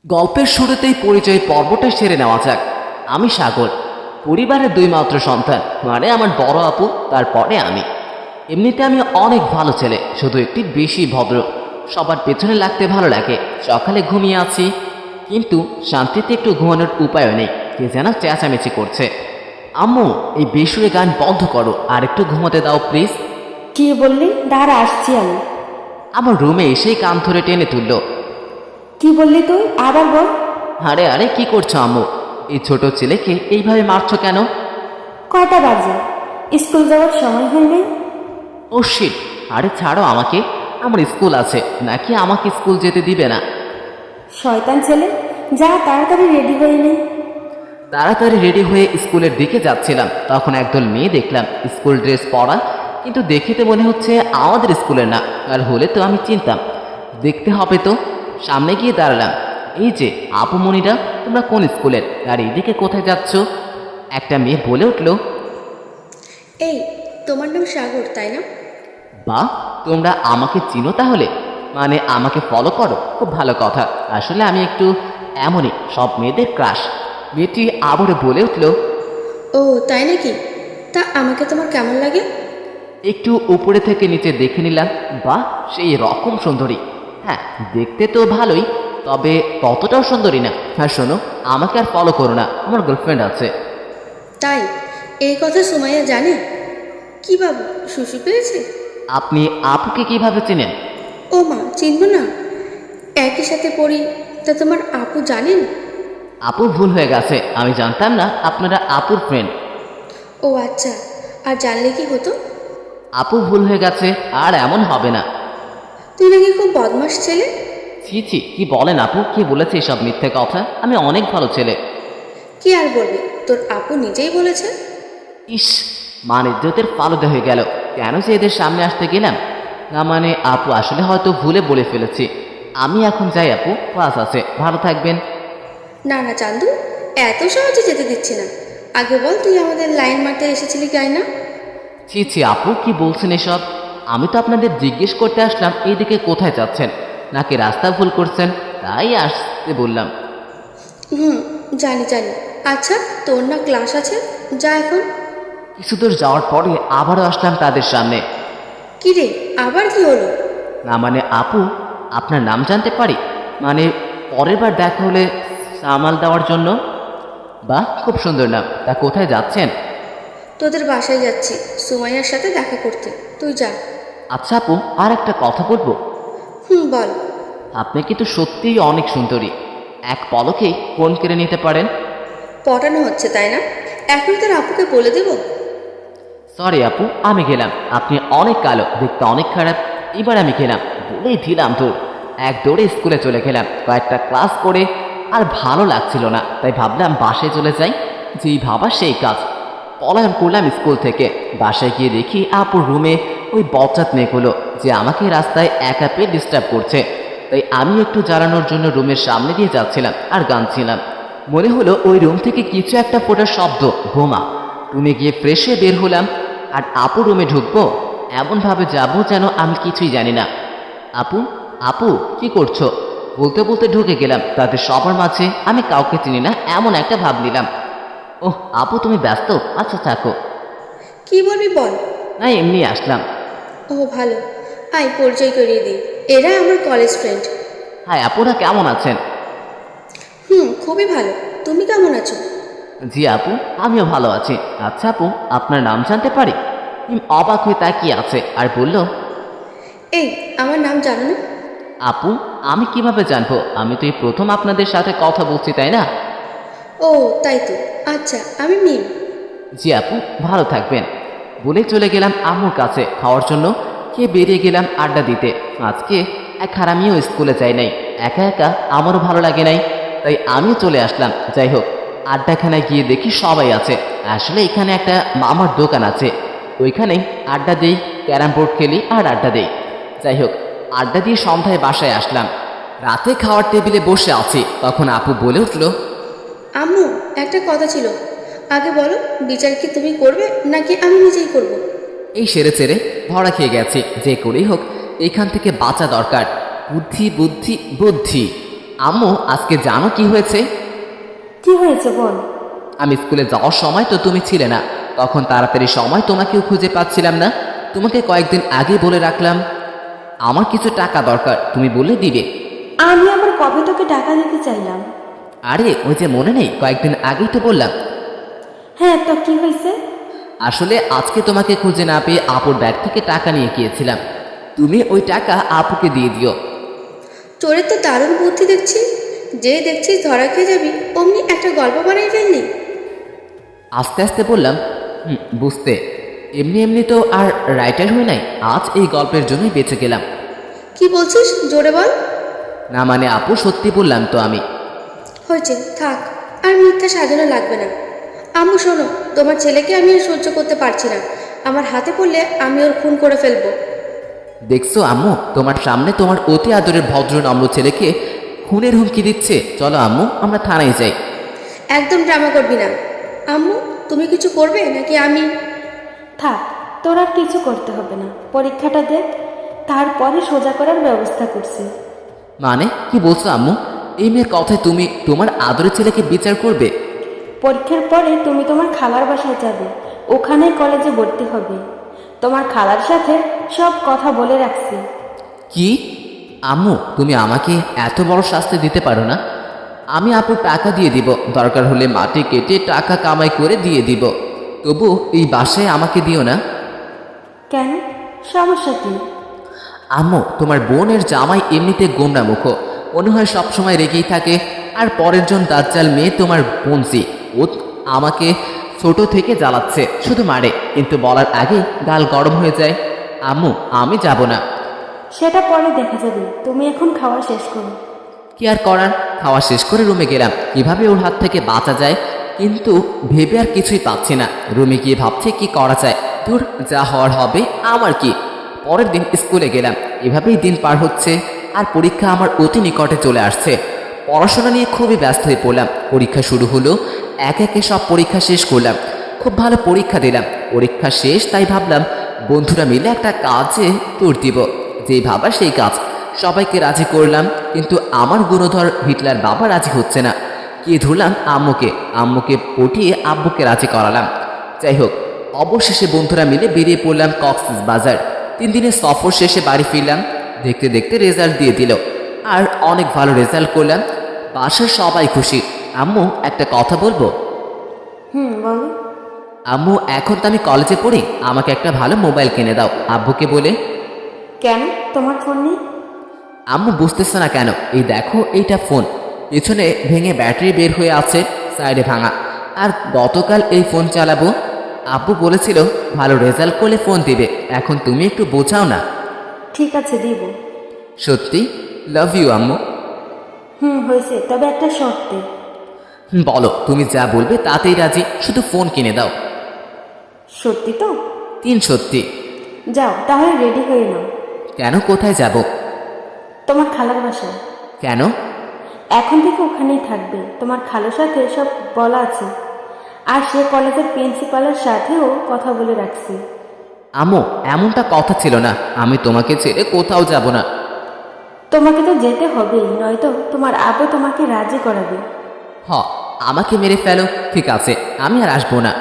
গল্পের শুরুতেই পরিচয় পর্বটা সেরে নেওয়া যাক। আমি সাগর, পরিবারের দুই মাত্র সন্তান, মানে আমার বড় আপু, তারপরে আমি। এমনিতে আমি অনেক ভালো ছেলে, শুধু একটি বেশি ভদ্র। সবার পেছনে লাগতে ভালো লাগে। সকালে ঘুমিয়ে আছি, কিন্তু শান্তিতে একটু ঘুমানোর উপায়ও নেই। কে যেন চেঁচামেচি করছে। আম্মু, এই বেসুরে গান বন্ধ করো আর একটু ঘুমাতে দাও প্লিজ। কি বললি? দাঁড়া, আসছি আমি। আমার রুমে এসেই কান ধরে টেনে তুললো। কি বললি তুই? আবার বল। আরে আরে, কি করছো আম্মু? এই ছোট ছেলেকে এইভাবে মারছো কেন? কয়টা বাজে? স্কুল যাওয়ার সময় হয়নি? ও শিট! আরে ছাড়ো আমাকে, আমার স্কুল আছে। নাকি আমাকে স্কুল যেতে দিবে না? শয়তান ছেলে, যা তাড়াতাড়ি রেডি হয়ে নে। তাড়াতাড়ি রেডি হয়ে স্কুলের দিকে যাচ্ছিলাম, তখন একদল মেয়ে দেখলাম স্কুল ড্রেস পরা, কিন্তু দেখে তো মনে হচ্ছে আমাদের স্কুলের না। আর হলে তো আমি চিনতাম। দেখতে হবে তো। সামনে গিয়ে দাঁড়ালাম। এই যে আপু মনিরা, তোমরা কোন স্কুলের আর এইদিকে কোথায় যাচ্ছ? একটা মেয়ে বলে উঠলো, এই, তোমার নাম সাগর তাই না? বা, তোমরা আমাকে চিনো তাহলে? মানে আমাকে ফলো করো? খুব ভালো কথা। আসলে আমি একটু এমনই, সব মেয়েদের ক্রাশ। মেয়েটি আবারও বলে উঠল, ও তাই নাকি? তা আমাকে তোমার কেমন লাগে? একটু উপরে থেকে নিচে দেখে নিলাম। বাহ, সেই রকম সুন্দরী। হ্যাঁ, দেখতে তো ভালোই, তবে ততটাও সুন্দরী না। হ্যাঁ শোনো, আমাকে আর ফলো করো না, আমার গার্লফ্রেন্ড আছে। তাই? এই কথা সুমাইয়া জানে? কি বাবু, শুশু পেয়েছে? আপনি আপুকে কিভাবে চেনেন? ও মা, চিনব না? একই সাথে পড়ি। তা তোমার আপু জানেন? আপু ভুল হয়ে গেছে, আমি জানতাম না আপনারা আপুর ফ্রেন্ড। ও আচ্ছা, আর জানলে কি হতো? আপু ভুল হয়ে গেছে, আর এমন হবে না। তুই নাকি খুব বদমাস ছেলে। ছি ছি, কি বলেন আপু? কি বলেছে এসব মিথ্যে কথা? আমি অনেক ভালো ছেলে। কি আর বলবি, তোর আপু নিজেই বলেছে। ইস, মান ইজ্জতের ফালুদা হয়ে গেল। কেন যে এদের সামনে আসতে গেলাম? না মানে আপু আসলে হয়তো ভুলে বলে ফেলেছি। আমি এখন যাই আপু, ক্লাস আছে। ভালো থাকবেন। না না চান্দু, এত সহজে যেতে দিচ্ছি না। আগে বল, তুই আমাদের লাইন মারতে এসেছিলি গাই না? ছি ছি আপু, কি বলছেন এসব? আমি তো আপনাদের জিজ্ঞেস করতে আসলাম এইদিকে কোথায় যাচ্ছেন, নাকি রাস্তা ভুল করছেন, তাই আসতে বললাম। হুম, জানি জানি। আচ্ছা, তোর না ক্লাস আছে, যা এখন। কিছু দূর যাওয়ার পরে আবারও আসলাম তাদের সামনে। কি রে, আবার কি হলো? না মানে আপু, আপনার নাম জানতে পারি? মানে পরের বার দেখা হলে সামাল দেওয়ার জন্য। বাহ, খুব সুন্দর নাম। তা কোথায় যাচ্ছেন? তোদের বাসায় যাচ্ছি সুমাইয়ার সাথে দেখা করতে, তুই যা। আচ্ছা আপু, আর একটা কথা বলবো। হুম, বল। আপনি কিন্তু সত্যিই অনেক সুন্দরী। এক পলকেই ফোন কেড়ে নিতে পারেন। পটানো হচ্ছে তাই না? এখন তোর আপুকে বলে দেব? সরি আপু, আমি গেলাম। আপনি অনেক কালো, দেখতে অনেক খারাপ। এবার আমি গেলাম, বলেই দিলাম দৌড়। এক দৌড়ে স্কুলে চলে গেলাম। কয়েকটা ক্লাস করে আর ভালো লাগছিল না, তাই ভাবলাম বাসায় চলে যাই। যেই ভাবা সেই কাজ, পলায়ন করলাম স্কুল থেকে। বাসায় গিয়ে দেখি আপুর রুমে ওই বজ্জাত মেয়েগুলো, যে আমাকে রাস্তায় একা পেয়ে ডিস্টার্ব করছে। তাই আমি একটু জ্বালানোর জন্য রুমের সামনে দিয়ে যাচ্ছিলাম আর গানছিলাম। মনে হলো ওই রুম থেকে কিছু একটা ফোটার শব্দ, বোমা। রুমে গিয়ে ফ্রেশ হয়ে বের হলাম। আর আপু রুমে ঢুকবো, এমনভাবে যাবো যেন আমি কিছুই জানি না। আপু, আপু কি করছো বলতে বলতে ঢুকে গেলাম তাদের সবার মাঝে। আমি কাউকে চিনি না এমন একটা ভাব নিলাম। ওহ আপু, তুমি ব্যস্ত? আচ্ছা থাকো। কি বলবি বল। না এমনি আসলাম। ও ভালো, আয় পরিচয় করিয়ে দিই। এরা আমার কলেজ ফ্রেন্ড। হাই আপুরা, কেমন আছেন? হুম, খুবই ভালো। তুমি কেমন আছো? জি আপু, আমিও ভালো আছি। আচ্ছা আপু, আপনার নাম জানতে পারি? অবাক হয়ে তাকিয়ে আছে আর বলল, এই, আমার নাম জানো না? আপু আমি কিভাবে জানবো? আমি তো এই প্রথম আপনাদের সাথে কথা বলছি, তাই না? ও তাই তো। আচ্ছা, আমি মিম। জি আপু, ভালো থাকবেন। বলে চলে গেলাম আম্মুর কাছে খাওয়ার জন্য। খেয়ে বেরিয়ে গেলাম আড্ডা দিতে। আজকে এক হারামিও স্কুলে যাই নাই। একা একা আমারও ভালো লাগে নাই, তাই আমিও চলে আসলাম। যাই হোক, আড্ডাখানায় গিয়ে দেখি সবাই আছে। আসলে এখানে একটা মামার দোকান আছে, ওইখানেই আড্ডা দিই, ক্যারাম বোর্ড খেলি আর আড্ডা দিই। যাই হোক, আড্ডা দিয়ে সন্ধ্যায় বাসায় আসলাম। রাতে খাওয়ার টেবিলে বসে আছি, তখন আপু বলে উঠল, আম্মু, একটা কথা ছিল। আগে বলো, বিচার কি তুমি করবে নাকি আমি নিজেই করব? এই সেরে চেরে ধরা খেয়ে গেছি, যে করেই হোক এখান থেকে বাঁচা দরকার। বুদ্ধি বুদ্ধি বুদ্ধি। আম্মু আজকে জানো কি হয়েছে? কি হয়েছে বল। আমি স্কুলে যাওয়ার সময় তো তুমি ছিলে না, তখন তাড়াতাড়ি সময় তোমাকেও খুঁজে পাচ্ছিলাম না। তোমাকে কয়েকদিন আগে বলে রাখলাম আমার কিছু টাকা দরকার, তুমি বলে দিবে। আমি আবার কবে তোকে টাকা দিতে চাইলাম? আরে ওই যে মনে নেই, কয়েকদিন আগেই তো বললাম। হ্যাঁ, তো কি হয়েছে? আসলে আজকে তোমাকে খুঁজে না পেয়ে আপুর ব্যাগ থেকে টাকা নিয়ে গিয়েছিলাম, তুমি ওই টাকা আপুকে দিয়ে দিও। তোরে তো দারুণ বুদ্ধি দেখছি, যে দেখছিস ধরা খেয়ে যাবি অমনি একটা গল্প বানাই ফেললি। আস্তে আস্তে বললাম, বুঝতে। এমনি এমনি তো আর রাইটার হয়ে নাই, আজ এই গল্পের জন্যই বেঁচে গেলাম। কি বলছিস জোরে বল। না মানে আপু, সত্যি বললাম তো আমি। হয়েছে, থাক, আর মিথ্যা সাজানো লাগবে না। আম্মু শোনো, তোমার ছেলেকে আমি আর সহ্য করতে পারছি না। আমার হাতে পড়লে আমি ওর খুন করে ফেলবো। দেখছো আম্মু, তোমার সামনে তোমার অতি আদরের ভদ্র নম্র ছেলেকে খুনের হুমকি দিচ্ছে। চলো আম্মু, আমরা থানায় যাই। একদম ড্রামা করবি না। আম্মু, তুমি কিছু করবে নাকি আমি? থাক, তোর আর কিছু করতে হবে না। পরীক্ষাটা দে, তারপরে সোজা করার ব্যবস্থা করছি। মানে কি বলছো আম্মু? এই মেয়ের কথায় তুমি তোমার আদরের ছেলেকে বিচার করবে? পরীক্ষার পরে তুমি তোমার খালার বাসায় যাবে, ওখানেই কলেজে ভর্তি হবে। তোমার খালার সাথে সব কথা বলে রাখছি। কি? আম্মু, তুমি আমাকে এত বড় শাস্তি দিতে পারো না? আমি আপুর টাকা দিয়ে দিব, দরকার হলে মাটি কেটে টাকা কামাই করে দিয়ে দিব, তবু এই বাসায় আমাকে দিও না। কেন, সমস্যা কি? আম্মু, তোমার বোনের জামাই এমনিতে গোমরা মুখ, মনে হয় সবসময় রেগেই থাকে। আর পরের জন দাজ্জাল মেয়ে তোমার বোনসি, ও আমাকে ছোট থেকে জ্বালাচ্ছে, শুধু মারে, কিন্তু বলার আগে গাল গরম হয়ে যায়। আম্মু, আমি যাব না। সেটা পরে দেখা যাবে, তুমি এখন খাওয়া শেষ করো। কি আর করার, খাওয়া শেষ করে রুমে গেলাম, কিভাবে ওর হাত থেকে বাঁচা যায়, কিন্তু ভেবে আর কিছুই পাচ্ছি না। রুমে গিয়ে ভাবছি কি করা যায়। দূর, যা হওয়ার হবে, আমার কি। পরের দিন স্কুলে গেলাম, এভাবেই দিন পার হচ্ছে। আর পরীক্ষা আমার অতি নিকটে চলে আসছে। পড়াশোনা নিয়ে খুবই ব্যস্ত হয়ে পড়লাম। পরীক্ষা শুরু হলো, একে একে সব পরীক্ষা শেষ করলাম। খুব ভালো পরীক্ষা দিলাম। পরীক্ষা শেষ, তাই ভাবলাম বন্ধুরা মিলে একটা কাজে ট্যুর দিব। যেই ভাবা সেই কাজ, সবাইকে রাজি করলাম, কিন্তু আমার গুণধর হিটলার বাবা রাজি হচ্ছে না। কি ধরলাম আম্মুকে, আম্মুকে পটিয়ে আব্বুকে রাজি করালাম। যাই হোক, অবশেষে বন্ধুরা মিলে বেরিয়ে পড়লাম কক্সবাজার। 3 দিনের সফর শেষে বাড়ি ফিরলাম। দেখতে দেখতে রেজাল্ট দিয়ে দিল, আর অনেক ভালো রেজাল্ট করলাম। বাসার সবাই খুশি। আম্মু, একটা কথা বলবো? বলো। আম্মু, এখন তো আমি কলেজে পড়ি, আমাকে একটা ভালো মোবাইল কিনে দাও আব্বুকে বলে। কেন, তোমার ফোন নেই? আম্মু বুঝতেছে না কেন? এই দেখো, এইটা ফোন, পিছনে ভেঙে ব্যাটারি বের হয়ে আছে, সাইডে ভাঙা। আর গতকাল এই ফোন চালাবো। আব্বু বলেছিল ভালো রেজাল্ট করলে ফোন দিবে, এখন তুমি একটু বোঝাও না। ঠিক আছে, দিব। সত্যি? লাভ ইউ আম্মু। হয়েছে, তবে একটা শর্তে। বলো, তুমি যা বলবে তাতেই রাজি, শুধু ফোন কিনে দাও। সত্যি তো? 3 সত্যি। যাও তাহলে, রেডি হয়ে নাও। কেন, কোথায় যাব? তোমার খালার বাসায়। কেন? এখন থেকে ওখানেই থাকবে, তোমার খালার সাথে সব বলা আছে। আর সে কলেজের প্রিন্সিপালের সাথেও কথা বলে রাখছি। আম্মু, এমনটা কথা ছিল না, আমি তোমাকে ছেড়ে কোথাও যাব না। তোমাকে তো যেতে হবেই, নয়তো তোমার আব্বু তোমাকে রাজি করাবে। আমাকে মেরে ফেলো, ঠিক আছে, আমি আর আসবো না।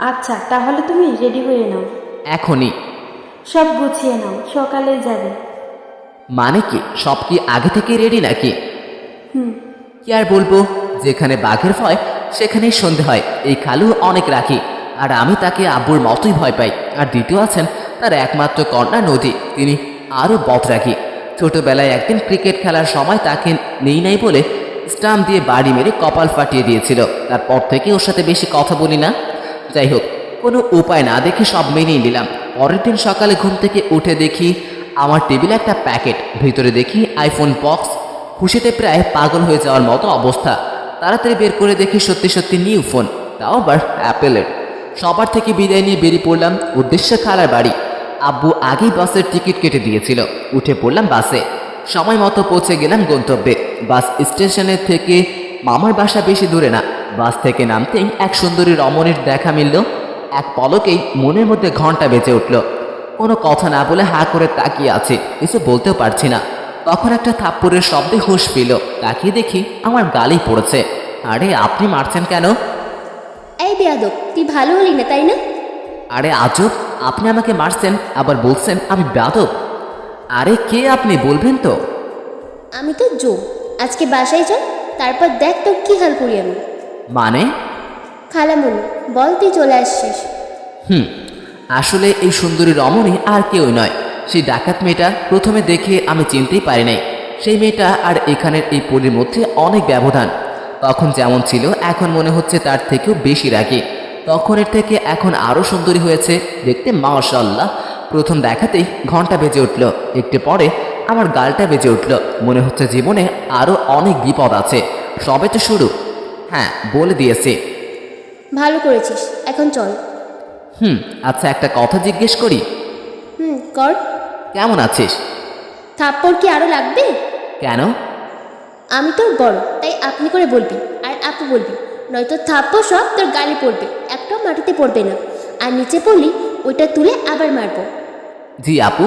আচ্ছা, তাহলে তুমি রেডি হয়ে নাও। এখনই? সব গুছিয়ে নাও, সকালেই যাবে। মানে কি, সব কি আগে থেকে রেডি নাকি? হুম। কি আর বলবো, যেখানে বাঘের ভয় সেখানেই সন্ধে হয়। এই খালু অনেক রাখি, আর আমি তাকে আব্বুর মতোই ভয় পাই। আর দ্বিতীয় আছেন তার একমাত্র কন্যা নদী, তিনি আরও বদরাগী। ছোটবেলায় একদিন ক্রিকেট খেলার সময় তাকে নেই নাই বলে স্টাম্প দিয়ে বাড়ি মেরে কপাল ফাটিয়ে দিয়েছিল। তারপর থেকে ওর সাথে বেশি কথা বলি না। যাই হোক, কোনো উপায় না দেখে সব মেনেই নিলাম। পরের দিন সকালে ঘুম থেকে উঠে দেখি আমার টেবিলে একটা প্যাকেট, ভিতরে দেখি আইফোন বক্স। খুশিতে প্রায় পাগল হয়ে যাওয়ার মতো অবস্থা। তাড়াতাড়ি বের করে দেখি সত্যি সত্যি নিউ ফোন, তাও আবার অ্যাপেলের। সবার থেকে বিদায় নিয়ে বেরিয়ে পড়লাম উদ্দেশ্যে খালার বাড়ি। আব্বু আগেই বাসের টিকিট কেটে দিয়েছিল, উঠে পড়লাম বাসে। সময় মতো পৌঁছে গেলাম গন্তব্যে। বাস স্টেশনের থেকে মামার বাসা বেশি দূরে না। বাস থেকে নামতেই এক সুন্দরী রমণীর দেখা মিলল। এক পলকেই মনের মধ্যে ঘন্টা বেজে উঠল। কোনো কথা না বলে হা করে তাকিয়ে আছে, কিছু বলতেও পারছি না। তখন একটা থাপ্পড়ের শব্দে হুঁশ পেল। তাকিয়ে দেখি আমার গালেই পড়েছে। আরে আপনি মারছেন কেন? এই বেয়াদব, তুই ভালো হলি না তাই না? আরে আজব, আপনি আমাকে মারছেন আবার বলছেন আমি বেয়াদব। আরে কে আপনি বলবেন তো? আমি তো জো। আজকে বাসায় চল, তারপর দেখ তোর কি হাল করি আমি। মানে? খালামণি, বল তুই চলে আসছিস। আসলে এই সুন্দরী রমণী আর কেউ নয়, সেই ডাকাত মেয়েটা। প্রথমে দেখে আমি চিনতেই পারি নাই। সেই মেয়েটা আর এখানের এই পরীর মধ্যে অনেক ব্যবধান। তখন যেমন ছিল এখন মনে হচ্ছে তার থেকেও বেশি রাগী। তখনের থেকে এখন আরও সুন্দরী হয়েছে দেখতে, মাশাআল্লাহ। প্রথম দেখাতেই ঘন্টা বেজে উঠল, একটু পরে আমার গালটা বেজে উঠল। মনে হচ্ছে জীবনে আরও অনেক বিপদ আছে, সবে তো শুরু। হ্যাঁ, বলে দিয়েছি। ভালো করেছিস, এখন চল। আচ্ছা, একটা কথা জিজ্ঞেস করি? কর। কেমন আছিস? থাপ্পড় কি আরো লাগবে? কেন? আমি তোর বড়, তাই আপনি করে বলবি আর আপু বলবি, নয়তো থাপ্পড় সব তোর গালে পড়বে, একটাও মাটিতে পড়বে না। আর নিচে পড়লি ওইটা তুলে আবার মারবো। জি আপু।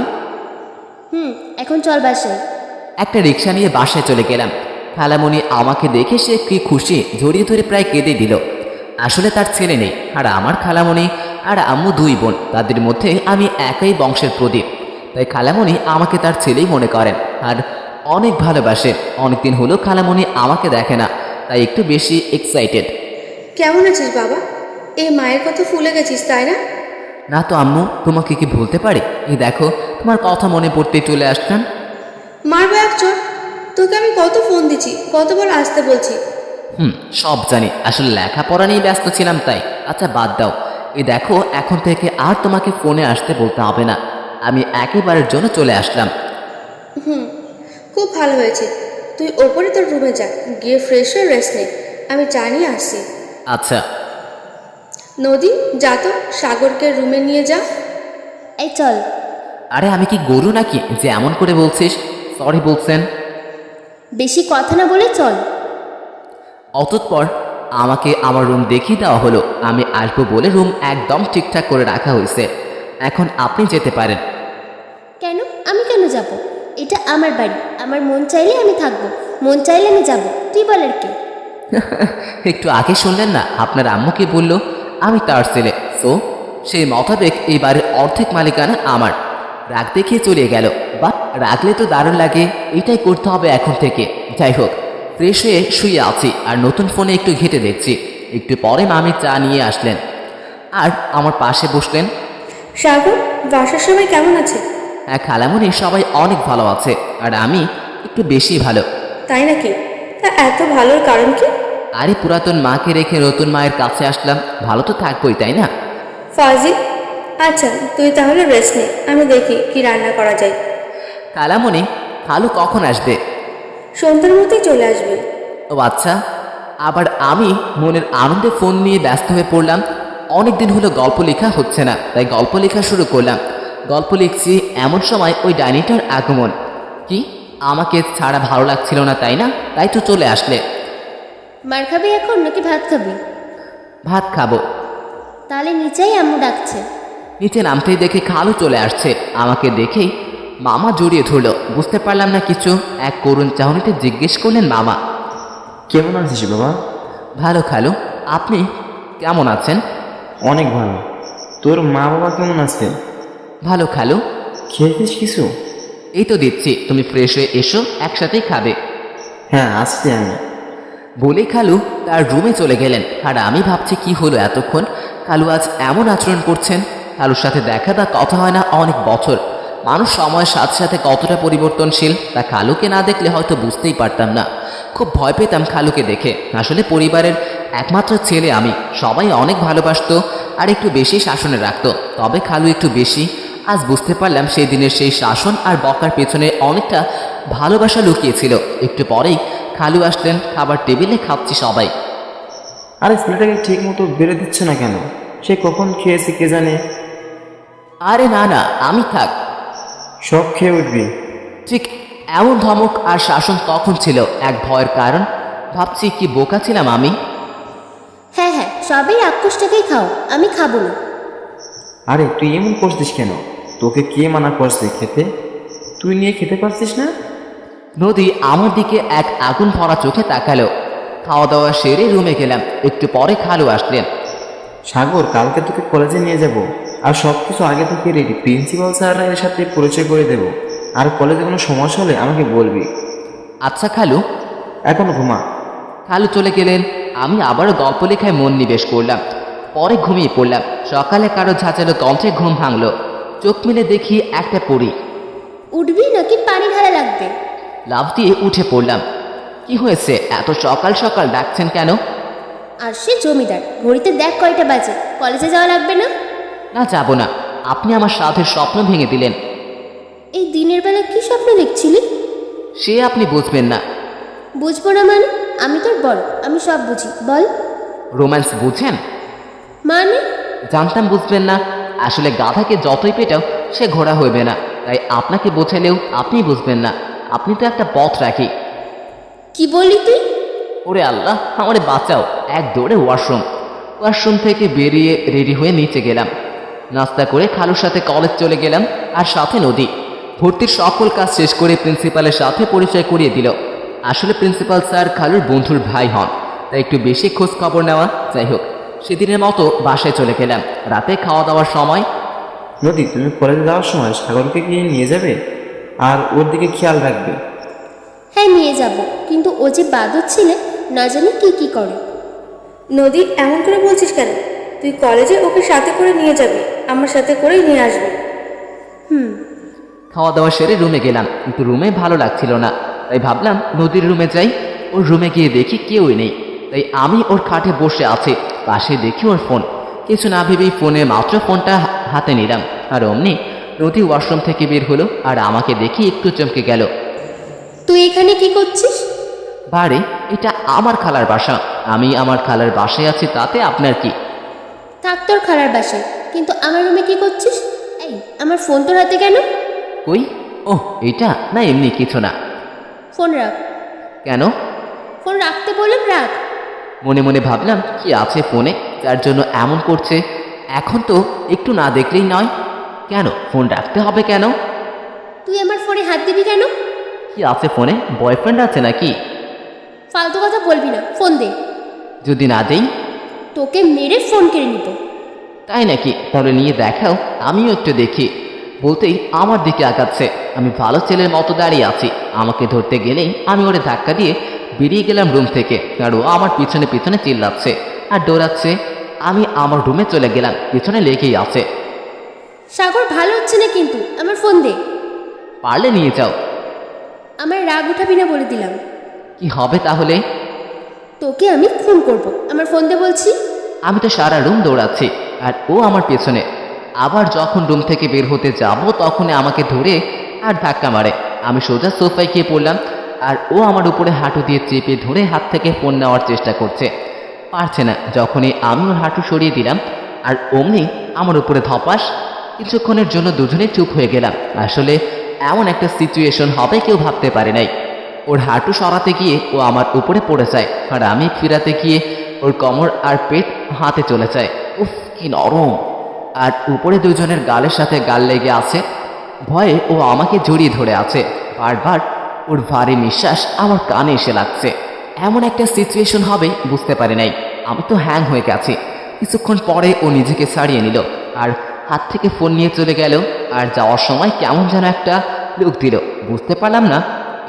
এখন চল বাসায়। একটা রিক্সা নিয়ে বাসায় চলে গেলাম। খালামণি আমাকে দেখে সে কি খুশি, জড়িয়ে ধরে প্রায় কেঁদে দিল। আসলে তার ছেলে নেই, আর আমার খালামণি আর আম্মু দুই বোন, তাদের মধ্যে আমি একই বংশের প্রদীপ। তাই খালামণি আমাকে তার ছেলেই মনে করেন আর অনেক ভালোবাসে। অনেকদিন হলো খালামণি আমাকে দেখে না, তাই একটু বেশি এক্সাইটেড। কেমন আছিস বাবা? এই মায়ের কথা ফুলে গেছিস তাই না? না তো আম্মু, তোমাকে কি ভুলতে পারি? এই দেখো, তোমার কথা মনে পড়তেই চলে আসতাম। মারবো এক চোট। তোকে আমি কত ফোন দিচ্ছি, কতবার আসতে বলছি। সব জানি, আসলে লেখাপড়া নিয়ে ব্যস্ত ছিলাম তাই। আচ্ছা বাদ দাও, এই দেখো এখন থেকে আর তোমাকে ফোনে আসতে বলতে হবে না। আমি একেবারের জন্য চলে আসলাম। খুব ভালো হয়েছে। তুই ওপরে তোর রুমে যা, গিয়ে ফ্রেশ হয়ে রেস্ট নে। আমি জানিয়ে আসছি। আচ্ছা। নদী, যা তো সাগরকে রুমে নিয়ে যা। এই চল। আরে আমি কি গরু নাকি যে এমন করে বলছিস? সরি বলছেন। বেশি কথা না বলে চল। অতঃপর আমাকে আমার রুম দেখিয়ে দেওয়া হলো। আমি আসবো বলে রুম একদম ঠিকঠাক করে রাখা হয়েছে। এখন আপনি যেতে পারেন। কেন? আমি কেন যাব? এটা আমার বাড়ি, আমার মন চাইলে আমি থাকবো, মন চাইলে আমি যাব। তুই বলার কে? একটু আগে শুনলেন না আপনার আম্মু কি বলল? আমি তার ছেলে, সো সেই মোতাবেক এই বাড়ির অর্ধেক মালিকানা আমার। রাগ দেখিয়ে চলে গেল। বা রাগলে তো দারুণ লাগে, এটাই করতে হবে এখন থেকে। যাই হোক, ফ্রেশ হয়ে শুয়ে আছি আর নতুন ফোনে একটু ঘেঁটে দেখছি। একটু পরে মামি চা নিয়ে আসলেন আর আমার পাশে বসলেন। সাগর, বাসার সবাই কেমন আছে? হ্যাঁ খালামণি, সবাই অনেক ভালো আছে আর আমি একটু বেশি ভালো। তাই নাকি? তা এত ভালোর কারণ কি? আরে পুরাতন মাকে রেখে নতুন মায়ের কাছে আসলাম, ভালো তো থাকবোই তাই না? ফাজিল। আচ্ছা, তুই তাহলে রেস্ট নে, আমি দেখি কি রান্না করা যায়। খালামণি, খালু কখন আসবে? সন্ধ্যার মধ্যেই চলে আসবে। ও আচ্ছা। আবার আমি মনের আনন্দে ফোন নিয়ে ব্যস্ত হয়ে পড়লাম। অনেকদিন হলো গল্প লেখা হচ্ছে না, তাই গল্প লেখা শুরু করলাম। গল্প লিখছি এমন সময় ওই ডাইনিটার আগমন। কি, আমাকে ছাড়া ভালো লাগছিল না তাই না? তাই তো চলে আসলে। মার খাবি এখন নাকি ভাত খাবি? ভাত খাবো। তাহলে নিচেই আম্মু ডাকছে। নিচে নামতেই দেখে খালু চলে আসছে। আমাকে দেখেই মামা জড়িয়ে ধরল। বুঝতে পারলাম না কিছু। এক করুণ চাহনিতে জিজ্ঞেস করলেন মামা, কেমন আছিস বাবা? ভালো খালু, আপনি কেমন আছেন? অনেক ভালো। তোর মা বাবা কেমন আছে? ভালো খালু। খেয়েছিস কিছু? এই তো দিচ্ছি, তুমি ফ্রেশ হয়ে এসো, একসাথেই খাবে। হ্যাঁ, আসছি আমি। বলে খালু তার রুমে চলে গেলেন। আর আমি ভাবছি কি হলো এতক্ষণ, খালু আজ এমন আচরণ করছেন। খালুর সাথে দেখা বা কথা হয় না অনেক বছর। মানুষ সময়ের সাথে সাথে কতটা পরিবর্তনশীল তা খালুকে না দেখলে হয়তো বুঝতেই পারতাম না। খুব ভয় পেতাম খালুকে দেখে। আসলে পরিবারের একমাত্র ছেলে আমি, সবাই অনেক ভালোবাসতো আর একটু বেশি শাসনে রাখতো, তবে খালু একটু বেশি। আজ বুঝতে পারলাম সেই দিনের সেই শাসন আর বকার পেছনে অনেকটা ভালোবাসা লুকিয়েছিল। একটু পরেই খালু আসলেন, খাবার টেবিলে খাচ্ছি সবাই। আরে ছেলেটাকে ঠিক মতো বেড়ে দিচ্ছে না কেন? সে কখন খেয়েছে কে জানে। আরে না না, আমি থাক। সব খেয়ে উঠবি। ঠিক এমন ধমক আর শাসন তখন ছিল এক ভয়ের কারণ। ভাবছি কি বোকা ছিলাম আমি। হ্যাঁ হ্যাঁ, সবাই রাক্ষসটাকেই খাও, আমি খাবো না। আরে তুই এমন করছিস কেন? তোকে কে মানা করছে খেতে? তুই নিয়ে খেতে পারছিস না? নদী আমার দিকে এক আগুন ভরা চোখে তাকালো। খাওয়া দাওয়া সেরে রুমে গেলাম। একটু পরে খালু আসলেন। সাগর, কালকে তোকে কলেজে নিয়ে যাব, আর সব কিছু আগে থেকে রেডি। প্রিন্সিপাল স্যাররা এর সাথে পরিচয় করে দেব, আর কলেজে কোনো সমস্যা হলে আমাকে বলবি। আচ্ছা খালু। এখন ঘুমা। খালু চলে গেলেন। আমি আবারও গল্প লেখায় মন নিবেশ করলাম। পরে ঘুমিয়ে পড়লাম। সকালে কারো ঝাঁচালো কণ্ঠে ঘুম ভাঙলো। চোখ মিলে দেখি একটা পরী। উঠবি নাকি পানি ঢালা লাগবে? লাফ দিয়ে উঠে পড়লাম। কি হয়েছে, এত সকাল সকাল ডাকছেন কেন? আর সে জমিদার, ঘড়িতে দেখ কয়টা বাজে। কলেজে যাওয়া লাগবে না? না, যাব না। আপনি আমার সাধের স্বপ্ন ভেঙে দিলেন। এই দিনের বেলা কি স্বপ্ন দেখছিলি? সে আপনি বুঝবেন না। বুঝবো না মানে? আমি তোর বড়, আমি সব বুঝি। বল। রোম্যান্স বুঝেন? মানে? জানতাম বুঝবেন না। আসলে গাধাকে যতই পেটাও সে ঘোড়া হইবে না, তাই আপনাকে বোঝালেও আপনি বুঝবেন না। আপনি তো একটা পথ রাখি। কি বললি তুই? ওরে আল্লাহ, আমারে বাঁচাও। এক দৌড়ে ওয়াশরুম থেকে বেরিয়ে রেডি হয়ে নিচে গেলাম। নাস্তা করে খালুর সাথে কলেজ চলে গেলাম, আর সাথে নদী। ভর্তির সকল কাজ শেষ করে প্রিন্সিপালের সাথে পরিচয় করিয়ে দিল। আসলে প্রিন্সিপাল স্যার খালুর বন্ধুর ভাই হন, তাই একটু বেশি খোঁজ খবর নেওয়া। যাই হোক, সেদিনের মতো বাসায় চলে গেলাম। রাতে খাওয়া দাওয়ার সময় নদী, তুমি কলেজে যাওয়ার সময় সাগরকে গিয়ে নিয়ে যাবে, আর ওর দিকে খেয়াল রাখবে। হ্যাঁ নিয়ে যাব, কিন্তু ও যে বাদর ছেলে, না জানি কি কি করে। নদী, এমন করে বলছিস কেন? তুই কলেজে ওকে সাথে করে নিয়ে যাবি, আমার সাথে করেই নিয়ে আসবি। খাওয়া দাওয়া সেরে রুমে গেলাম, কিন্তু রুমে ভালো লাগছিল না। তাই ভাবলাম নদীর রুমে যাই। ওর রুমে গিয়ে দেখি কেউই নেই। তাই আমি ওর খাটে বসে আছি, পাশে দেখি ওর ফোন। কিছু না ভেবেই মাত্র ফোনটা হাতে নিলাম, আর অমনি নদী ওয়াশরুম থেকে বের হলো, আর আমাকে দেখি একটু চমকে গেল। তুই এখানে কি করছিস? বারে, এটা আমার খালার বাসা। আমি আমার খালার বাসায় আছি, তাতে আপনার কি? থাক তোর খালার বাসায়, কিন্তু আমার রুমে কি করছিস? এই, আমার ফোন তোর হাতে কেন? কই? ওহ, এটা না, এমনি কিছু না। ফোন রাখ। কেন? ফোন রাখতে বললাম, রাখ। মনে মনে ভাবলাম, কি আছে ফোনে যার জন্য এমন করছে। এখন তো একটু না দেখলেই নয়। কেন ফোন রাখতে হবে কেন? তুই আমার ফোনে হাত দিবি কেন? কি আছে ফোনে? বয়ফ্রেন্ড আছে নাকি? ফালতু কথা বলবি না, ফোন দে। যদি না দেই? তোকে মেরে ফোন কেড়ে নিব। তাই নাকি? তাহলে নিয়ে দেখাও, আমিও একটু দেখি। বলতেই আমার দিকে আগাচ্ছে। আমি ভালো ছেলের মতো দাঁড়িয়ে আছি। আমাকে ধরতে গেলেই আমি ওরে ধাক্কা দিয়ে বেরিয়ে গেলাম রুম থেকে, আর ও আমার পিছনে পিছনে চিল্লাচ্ছে আর দৌড়াচ্ছে। আমি আমার রুমে চলে গেলাম, পিছনে লেগেই আছে। সাগর, ভালো হচ্ছে না কিন্তু, আমার ফোন দে। পারলে নিয়ে যাও। আমার রাগ উঠাবি না বলে দিলাম। কি হবে তাহলে? তোকে আমি খুন করব। আমার ফোন দে বলছি। আমি তো সারা রুম দৌড়াচ্ছি, আর ও আমার পেছনে। আবার যখন রুম থেকে বের হতে যাব, তখনই আমাকে ধরে আর ধাক্কা মারে। আমি সোজা সোফায় গিয়ে পড়লাম, আর ও আমার উপরে হাঁটু দিয়ে চেপে ধরে হাত থেকে ফোন নেওয়ার চেষ্টা করছে। পারছে না। যখনই আমি ওর হাঁটু সরিয়ে দিলাম, আর অমনি আমার উপরে ধপাস। কিছুক্ষণের জন্য দুজনেই চুপ হয়ে গেলাম। আসলে এমন একটা সিচুয়েশন হবে কেউ ভাবতে পারে নাই। ওর হাঁটু সরাতে গিয়ে ও আমার উপরে পড়ে যায়, আর আমি ফিরাতে গিয়ে ওর কোমর আর পেট হাতে চলে যায়। উফ, কি নরম! আর উপরে দুজনের গালের সাথে গাল লেগে আছে। ভয়ে ও আমাকে জড়িয়ে ধরে আছে। বারবার ওর ভারী নিঃশ্বাস আমার কানে এসে লাগছে। এমন একটা সিচুয়েশন হবে বুঝতে পারি নাই। আমি তো হ্যাং হয়ে গেছি। কিছুক্ষণ পরে ও নিজেকে ছাড়িয়ে নিল, আর হাত থেকে ফোন নিয়ে চলে গেল। আর যাওয়ার সময় কেমন যেন একটা লুক দিল। বুঝতে পারলাম না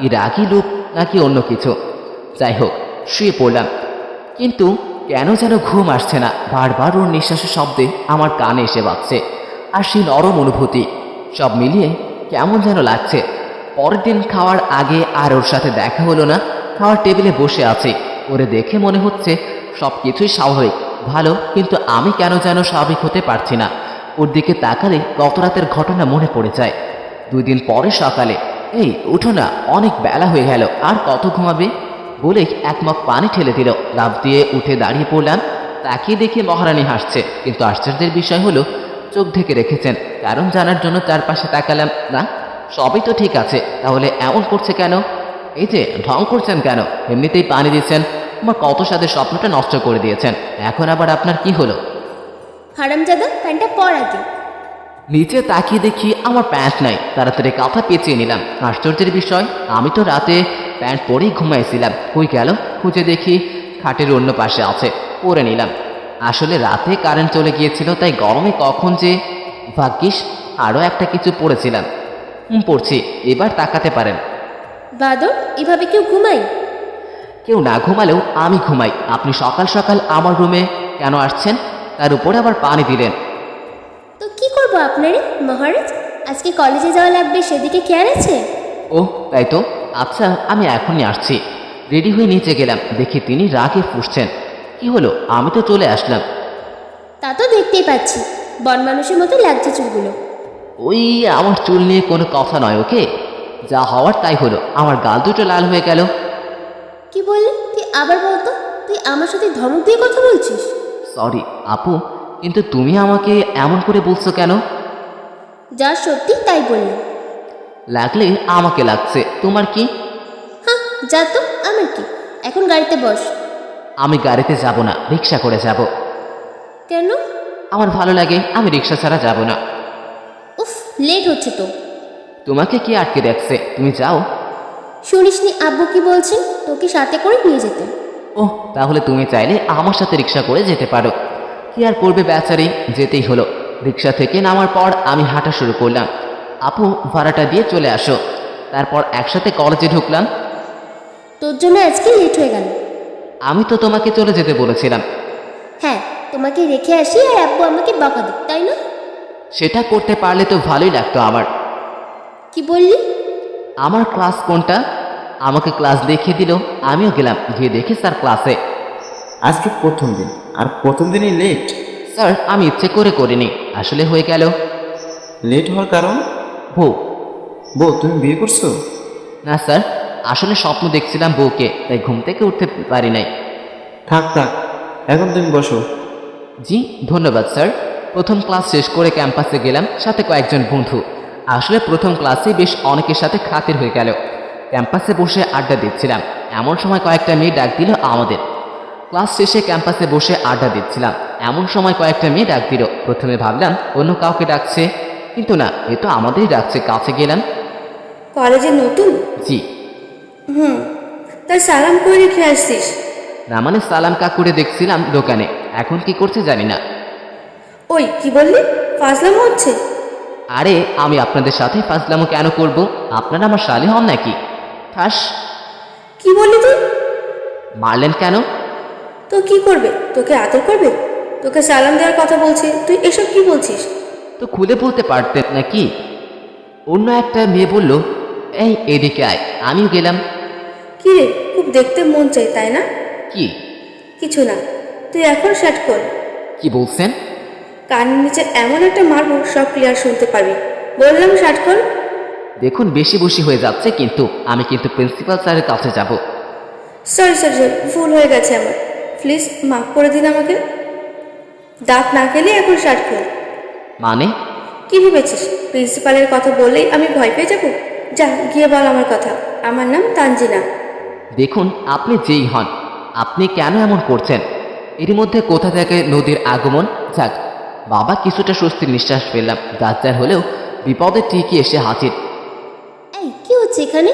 এই রাগি লুক নাকি অন্য কিছু। যাই হোক, শুয়ে পড়লাম, কিন্তু কেন যেন ঘুম আসছে না। বারবার ওর নিঃশ্বাসের শব্দে আমার কানে এসে বাজছে, আর সেই নরম অনুভূতি সব মিলিয়ে কেমন যেন লাগছে। পরের দিন খাওয়ার আগে আর ওর সাথে দেখা হলো না। খাওয়ার টেবিলে বসে আছি, ওরে দেখে মনে হচ্ছে সব কিছুই স্বাভাবিক, ভালো, কিন্তু আমি কেন যেন স্বাভাবিক হতে পারছি না। ওর দিকে তাকালে গত রাতের ঘটনা মনে পড়ে যায়। 2 দিন পরে সকালে, এই উঠো না, অনেক বেলা হয়ে গেল, আর কত ঘুমাবে বলে এক মগ পানি ঠেলে দিল। লাফ দিয়ে উঠে দাঁড়িয়ে পড়লাম। তাকিয়ে দেখে মহারানী হাসছে, কিন্তু আশ্চর্যের বিষয় হলো চোখ ঢেকে রেখেছেন। কারণ জানার জন্য চারপাশে তাকালাম, না, সবই তো ঠিক আছে, তাহলে এমন করছে কেন? এই যে ঢং করছেন কেন? এমনিতেই পানি দিচ্ছেন, আমার কত সাথে স্বপ্নটা নষ্ট করে দিয়েছেন। এখন আবার আপনার কি হলো? হারামজাদা, প্যান্টটা পর আগে। নিচে তাকিয়ে দেখি আমার প্যান্ট নাই, তাড়াতাড়ি কাঁথা পেঁচিয়ে নিলাম। আশ্চর্যের বিষয়, আমি তো রাতে প্যান্ট পরেই ঘুমাইছিলাম। কই গেল? খুঁজে দেখি খাটের অন্য পাশে আছে, পরে নিলাম। আসলে রাতে কারেন্ট চলে গিয়েছিল, তাই গরমে কখন যে ভাগ্যিস আরও একটা কিছু পরেছিলাম। পড়ছি, এবার তাকাতে পারেন। বাদর, এভাবে কেউ ঘুমায়? কেউ না ঘুমালেও আমি ঘুমাই। আপনি সকাল সকাল আমার রুমে কেন আসছেন? তার উপরে আবার পানি দিলেন। তো কি করব আপনারে মহারাজ? আজকে কলেজে যাওয়া লাগবে, সেদিকে খেয়াল আছে? ও তাই তো। আচ্ছা, আমি এখনই আসছি। রেডি হয়ে নিচে গেলাম, দেখি তিনি রাগে ফুঁসছেন। কি হলো? আমি তো চলে আসলাম। তা তো দেখতেই পাচ্ছি, বন মানুষের মতো লাগছে চুলগুলো। ওই আমার চুল নিয়ে কোনো কথা নয়, ওকে? যা হওয়ার তাই হলো। আমার গাল দুটো লাল হয়ে গেল। কি বললি? তুই আবার বলতো, তুই আমার সাথে ধমক দিয়ে কথা বলছিস? সরি আপু, কিন্তু তুমি আমাকে এমন করে বলছো কেন? যা সত্যি তাই বললাম। লাগলে আমাকে লাগছে, তোমার কি? হ্যাঁ, যা তো, আমার কি? এখন গাড়িতে বস। আমি গাড়িতে যাব না, রিক্সা করে যাব। কেন? আমার ভালো লাগে, আমি রিক্সা ছাড়া যাব না। উফ, লেট হচ্ছে তো। তোমাকে কি আটকে রাখছে? তুমি যাও। শুনিসনি আব্বু কি বলছেন? তোকে সাথে করে নিয়ে যেতে। ওহ, তাহলে তুমি চাইলে আমার সাথে রিক্সা করে যেতে পারো। কি আর করবে বেচারি, যেতেই হলো। রিক্সা থেকে নামার পর আমি হাঁটা শুরু করলাম। আপু ভাড়াটা দিয়ে চলে আসো। তারপর একসাথে কলেজে ঢুকলাম। তোর জন্য আজকে লেট হয়ে গেল। আমি তো তোমাকে চলে যেতে বলেছিলাম। হ্যাঁ, তোমাকে রেখে আসি আর আব্বু আমাকে বকা দিক, তাই না? সেটা করতে পারলে তো ভালোই লাগতো আমার। কি বললি? আমার ক্লাস কোনটা? আমাকে ক্লাস দেখিয়ে দিল। আমিও গেলাম, গিয়ে দেখি স্যার ক্লাসে। আজকে প্রথম দিন, আর প্রথম দিনই লেট? স্যার, আমি ইচ্ছে করে করিনি, আসলে হয়ে গেল। লেট হওয়ার কারণ? বউ। বউ, তুমি বিয়ে করছো? না স্যার, আসলে স্বপ্ন দেখছিলাম বউকে, তাই ঘুম থেকে উঠতে পারি নাই। থাক থাক, এখন তুমি বসো। জি ধন্যবাদ স্যার। প্রথম ক্লাস শেষ করে ক্যাম্পাসে গেলাম, সাথে কয়েকজন বন্ধু। আসলে প্রথম ক্লাসে বেশ অনেকের সাথে খাতির হয়ে গেল। ক্যাম্পাসে বসে আড্ডা দিচ্ছিলাম, এমন সময় কয়েকটা মেয়ে ডাক দিল আমাদের। ক্লাস শেষে ক্যাম্পাসে বসে আড্ডা দিচ্ছিলাম, এমন সময় কয়েকটা মেয়ে ডাক দিল। প্রথমে ভাবলাম অন্য কাউকে ডাকছে, কিন্তু না, এ তো আমাদেরই ডাকছে। কাছে গেলাম। কলেজে নতুন? জি। তাই সালাম করে রেখে আসছিস? না মানে সালাম কাকুরে দেখছিলাম দোকানে, এখন কি করছে জানি না। ওই কি বললি? ফাজলামো হচ্ছে? আরে আমি আপনাদের সাথে ফাজলামো কেন করব? আপনারা আমার শালি হন নাকি? ঠাস। কি বললি তুই? মারলেন কেন? তো কি করবে? তোকে আদর করবে? তোকে সালাম দেওয়ার কথা বলছে, তুই এসব কি বলছিস? তো খুলে বলতে পারতেন নাকি? অন্য একটা মেয়ে বলল, এই এদিকে আয়। আমিও গেলাম। কি রে, খুব দেখতে মন চাই তাই না? কি? কিছু না, তুই এখন শার্ট কর। কি বলছেন? কানের নিচে এমন একটা মারবো সব ক্লিয়ার শুনতে পারবি। বললাম শার্ট কর। দেখুন বেশি বসি হয়ে যাচ্ছে, কিন্তু আমি কিন্তু প্রিন্সিপাল স্যারের কাছে যাব। সরি সরি সরি, ভুল হয়ে গেছে আমার, প্লিজ মাফ করে দিন আমাকে। দাঁত না খেলে এখন শার্ট কর। মানে? কি ভেবেছিস প্রিন্সিপালের কথা বললেই আমি ভয় পেয়ে যাব? যা গিয়ে বল আমার কথা। আমার নাম তানজিনা। দেখুন আপনি যেই হন, আপনি কেন এমন করছেন? এর মধ্যে কোথা থেকে নদীর আগমন। যাক, বাবা কিছুটা স্বস্তির নিঃশ্বাস ফেললাম। দাজ্জাল হলেও বিপদে ঠিকই এসে হাজির। এই কি হচ্ছে এখানে?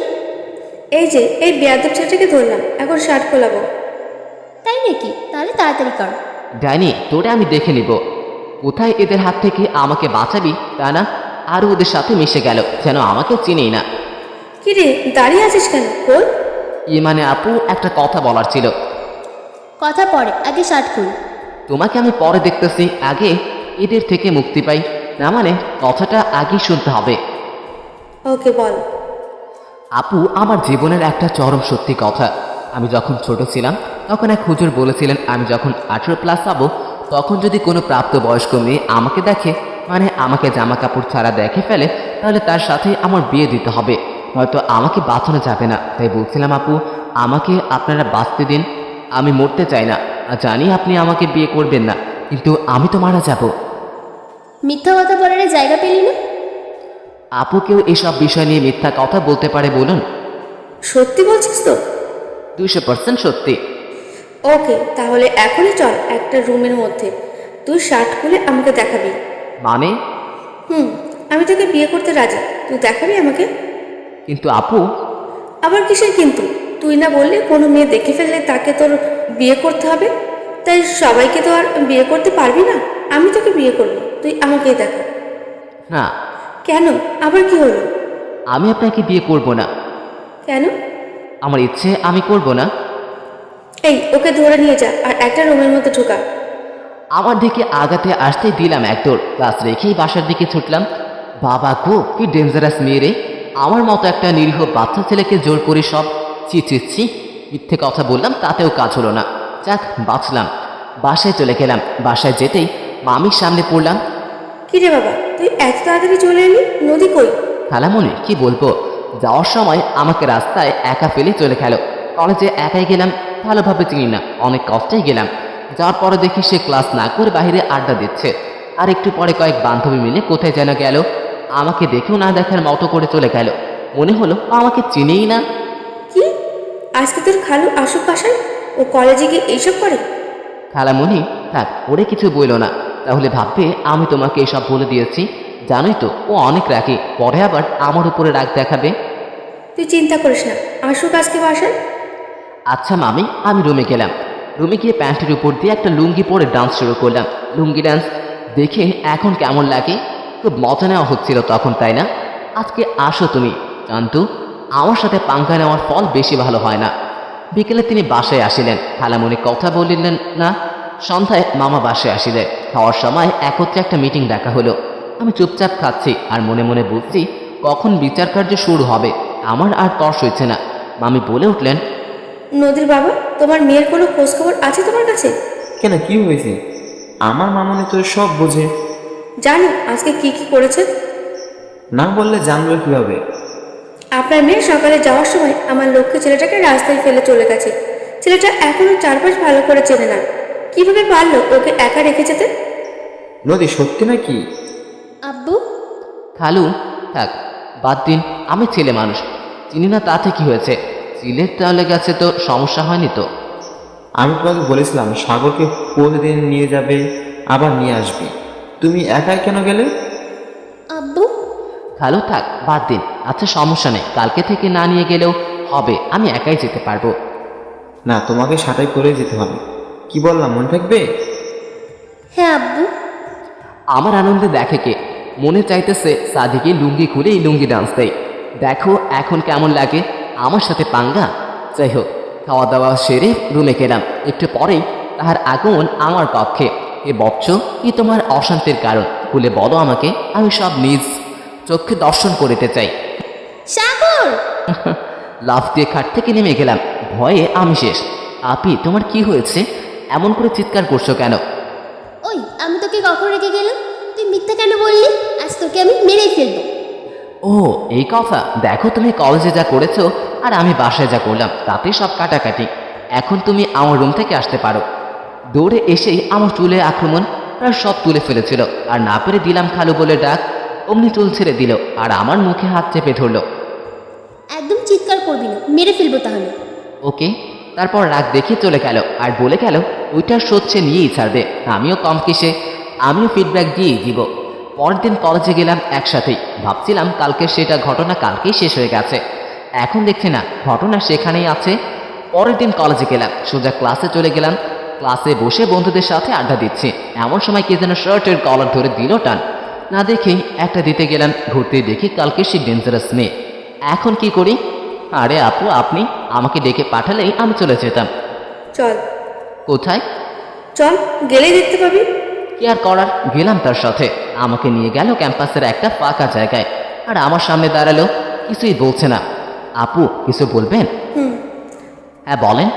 এই যে এই বেয়াদব ছেলেটাকে ধরলাম, এখন শার্ট খোলাবো। তাই নাকি? তাহলে তাড়াতাড়ি কর। ডাইনি, তোরে আমি দেখে নিব। কোথায় এদের হাত থেকে আমাকে বাঁচাবি তা না, আরও ওদের সাথে মিশে গেল, যেন আমাকে চিনেই না। কি রে, দাঁড়িয়ে আছিস কেন? বল। মানে আপু, একটা কথা বলার ছিল। কথা পরে, আগে শার্ট খুল। তোমাকে আমি পরে দেখতেছি, আগে এদের থেকে মুক্তি পাই। না মানে কথাটা আগেই শুনতে হবে। ওকে বল। আপু, আমার জীবনের একটা চরম সত্যি কথা। আমি যখন ছোট ছিলাম তখন এক হুজুর বলেছিলেন, আমি যখন 18+ হব তখন যদি কোনো প্রাপ্তবয়স্ক মেয়ে আমাকে দেখে, মানে আমাকে জামা কাপড় ছাড়া দেখে ফেলে, তাহলে তার সাথে আমার বিয়ে দিতে হবে, হয়তো আমাকে বাঁচানো যাবে না। তাই বলছিলাম আপু, আমাকে আপনারা বাঁচতে দিন। আমি মরতে চাই না। জানি আপনি আমাকে বিয়ে করবেন না, কিন্তু আমি তো মারা যাব। মিথ্যা কথা বলার জায়গা পেলি না? আপুকেও এসব বিষয় নিয়ে মিথ্যা কথা বলতে পারে বলুন? সত্যি বলছিস তো? 200% সত্যি। ওকে, তাহলে এখনই চল একটা রুমের মধ্যে, তুই শার্ট খুলে আমাকে দেখাবি। মানে? আমি তোকে বিয়ে করতে রাজি, তুই দেখাবি আমাকে? কিন্তু আপু, আবার কিসের কিন্তু? তুই না বললি কোনো মেয়ে দেখে ফেললে তাকে তোর বিয়ে করতে হবে, তাই সবাইকে তো আর বিয়ে করতে পারবি না। আমি তোকে বিয়ে করবো, তুই আমাকেই দেখা। না, কেন? আবার কি হলো? আমি আপনাকে বিয়ে করব না। কেন? আমার ইচ্ছে আমি করব না। এই, ওকে ধরে নিয়ে যা আর একটা রুমের মধ্যে ঢোকা। আমার দিকে আগাতে আসতে দিলাম এক দৌড়, ক্লাস রেখেই বাসার দিকে ছুটলাম। বাবা গো, কি ডেঞ্জারাস মেয়ে রে! আমার মতো একটা নিরীহ বাচ্চা ছেলেকে জোর করে সব ছি। মিথ্যে কথা বললাম, তাতেও কাজ হলো না। যাক, বাঁচলাম। বাসায় চলে গেলাম। বাসায় যেতেই মামির সামনে পড়লাম। কি রে বাবা, তুই এত তাড়াতাড়ি চলে এলি? নদী কই? খালামণি, কি বলবো, যাওয়ার সময় আমাকে রাস্তায় একা ফেলে চলে গেল। কলেজে একাই গেলাম, ভালোভাবে চিনি না, অনেক কষ্টেই গেলাম। যাওয়ার পরে দেখি সে ক্লাস না করে বাইরে আড্ডা দিচ্ছে, আর একটু পরে কয়েক বান্ধবী মিলে কোথায় যেন গেল। আমাকে দেখেও না দেখার মতো করে চলে গেল। মনে হলো আমাকে চিনেই না। কি, আজকে তোর খালু আসুক বাসায়? ও কলেজে গিয়ে এইসব করে? খালামণি, থাক, ওরে কিছু বইল না, তাহলে ভাববে আমি তোমাকে এসব বলে দিয়েছি। জানোই তো, ও অনেক রাগী, পরে আবার আমার উপরে রাগ দেখাবে। তুই চিন্তা করিস না, আসুক আজকে বাসায়। আচ্ছা মামি, আমি রুমে গেলাম। রুমে গিয়ে প্যান্টের উপর দিয়ে একটা লুঙ্গি পরে ডান্স শুরু করলাম। লুঙ্গি ডান্স দেখে এখন কেমন লাগে, খুব মজা নেওয়া হচ্ছিল তখন, তাই না? আজকে আসো তুমি জানতু, আমার সাথে পাঙ্গা নেওয়ার ফল বেশি ভালো হয় না। বিকেলে তিনি বাসায় আসিলেন, খালামণি কথা বলিলেন না। সন্ধ্যায় মামা বাসায় আসিলেন। খাওয়ার সময় একত্রে একটা মিটিং ডাকা হলো। আমি চুপচাপ খাচ্ছি আর মনে মনে বুঝছি কখন বিচার কার্য শুরু হবে। আমার আর তর্স হচ্ছে না। মামি বলে উঠলেন, নদীর বাবা, তোমার মেয়ের কোনো খোঁজখবর আছে তোমার কাছে? কেন, কি হয়েছে? আমার মামনি তো সব বোঝে। জানো আজকে কি কি করেছে? না বললে জানবে কিভাবে? আপনার মেয়ে সকালে যাওয়ার সময় আমার লক্ষ্মী ছেলেটাকে রাস্তায় ফেলে চলে গেছে। ছেলেটা এখনো চারপাশ ভালো করে চেনে না, কিভাবে পারলো ওকে একা রেখে যেতে? নদী, সত্যি নাকি? আব্বু, খালু, থাক, বাদ দিন, আমি ছেলে মানুষ, চিনি না, তাতে কি হয়েছে? চিলের তাহলে গেছে তো সমস্যা হয়নি তো? আমি তোমাকে বলেছিলাম সাগরকে প্রতিদিন নিয়ে যাবে, আবার নিয়ে আসবে। তুমি একাই কেন গেলে? আব্বু, খালু, থাক, বাদ দিন। আচ্ছা, সমস্যা নেই, কালকে থেকে না নিয়ে গেলেও হবে, আমি একাই যেতে পারবো। না, তোমাকে সাটাই করে যেতে হবে। কি বললাম, মনে থাকবে? হ্যাঁ আব্বু। আমার আনন্দে দেখে কে, মনে চাইতেছে সাদিকে লুঙ্গি খুলে এই লুঙ্গি ডান্স দেয়। দেখো এখন কেমন লাগে, আমার সাথে পাঙ্গা। যাই হোক, খাওয়া দাওয়া সেরে রুমে গেলাম। একটু পরেই তাহার আগমন আমার কক্ষে। এ বচ্চ, কি তোমার অশান্তির কারণ? খুলে বলো আমাকে, আমি সব নিজ চোখে দর্শন করিতে চাই। সাগর! লাফ দিয়ে খাট থেকে নেমে গেলাম। ভয়ে আমি শেষ। আপি, তোমার কি হয়েছে? এমন করে চিৎকার করছো কেন? ওই, আমি তোকে কখন রেখে গেলাম? তুই মিথ্যা কেন বললি? আজ তোকে আমি মেরেই ফেলবো। ও, এই কথা। দেখো, তুমি কলেজে যা করেছো আর আমি বাসায় যা করলাম, তাতে সব কাটাকাটি। এখন তুমি আমার রুম থেকে আসতে পারো। দৌড়ে এসেই আমার চুলে আক্রমণ, প্রায় সব তুলে ফেলেছিল। আর না পেরে দিলাম খালু বলে ডাক, অমনি চুল ছেড়ে দিল আর আমার মুখে হাত চেপে ধরলো। একদম চিৎকার করবি না, মেরে ফেলবো তাহলে। ওকে। তারপর রাগ দেখিয়ে চলে গেল আর বলে গেল ওইটার সচ্ছে নিয়েই ছাড়বে। আমিও কম কিসে, আমিও ফিডব্যাক দিয়েই দিব। পরের দিন কলেজে গেলাম একসাথেই। ভাবছিলাম কালকে সেটা ঘটনা কালকেই শেষ হয়ে গেছে, এখন দেখছি না, ঘটনা সেখানেই আছে। পরের দিন কলেজে গেলাম, সোজা ক্লাসে চলে গেলাম। ক্লাসে বসে বন্ধুদের সাথে আড্ডা দিচ্ছি, এমন সময় কে যেন শার্টের কলার ধরে দিল টান। না দেখেই একটা দিতে গেলাম, ঘুরতে দেখি কালকে সে ডেঞ্জারাস মেয়ে। এখন কি করি? আরে আপু, আপনি আমাকে ডেকে পাঠালেই আমি চলে যেতাম। চল। কোথায়? চল, গেলেই দেখতে পাবি। কি আর করার, গেলাম তার সাথে। আমাকে নিয়ে গেল ক্যাম্পাসের একটা ফাঁকা জায়গায়, আর আমার সামনে দাঁড়ালো, কিছুই বলছে না। আপু, কিছু বলবেন? হ্যাঁ বলেন।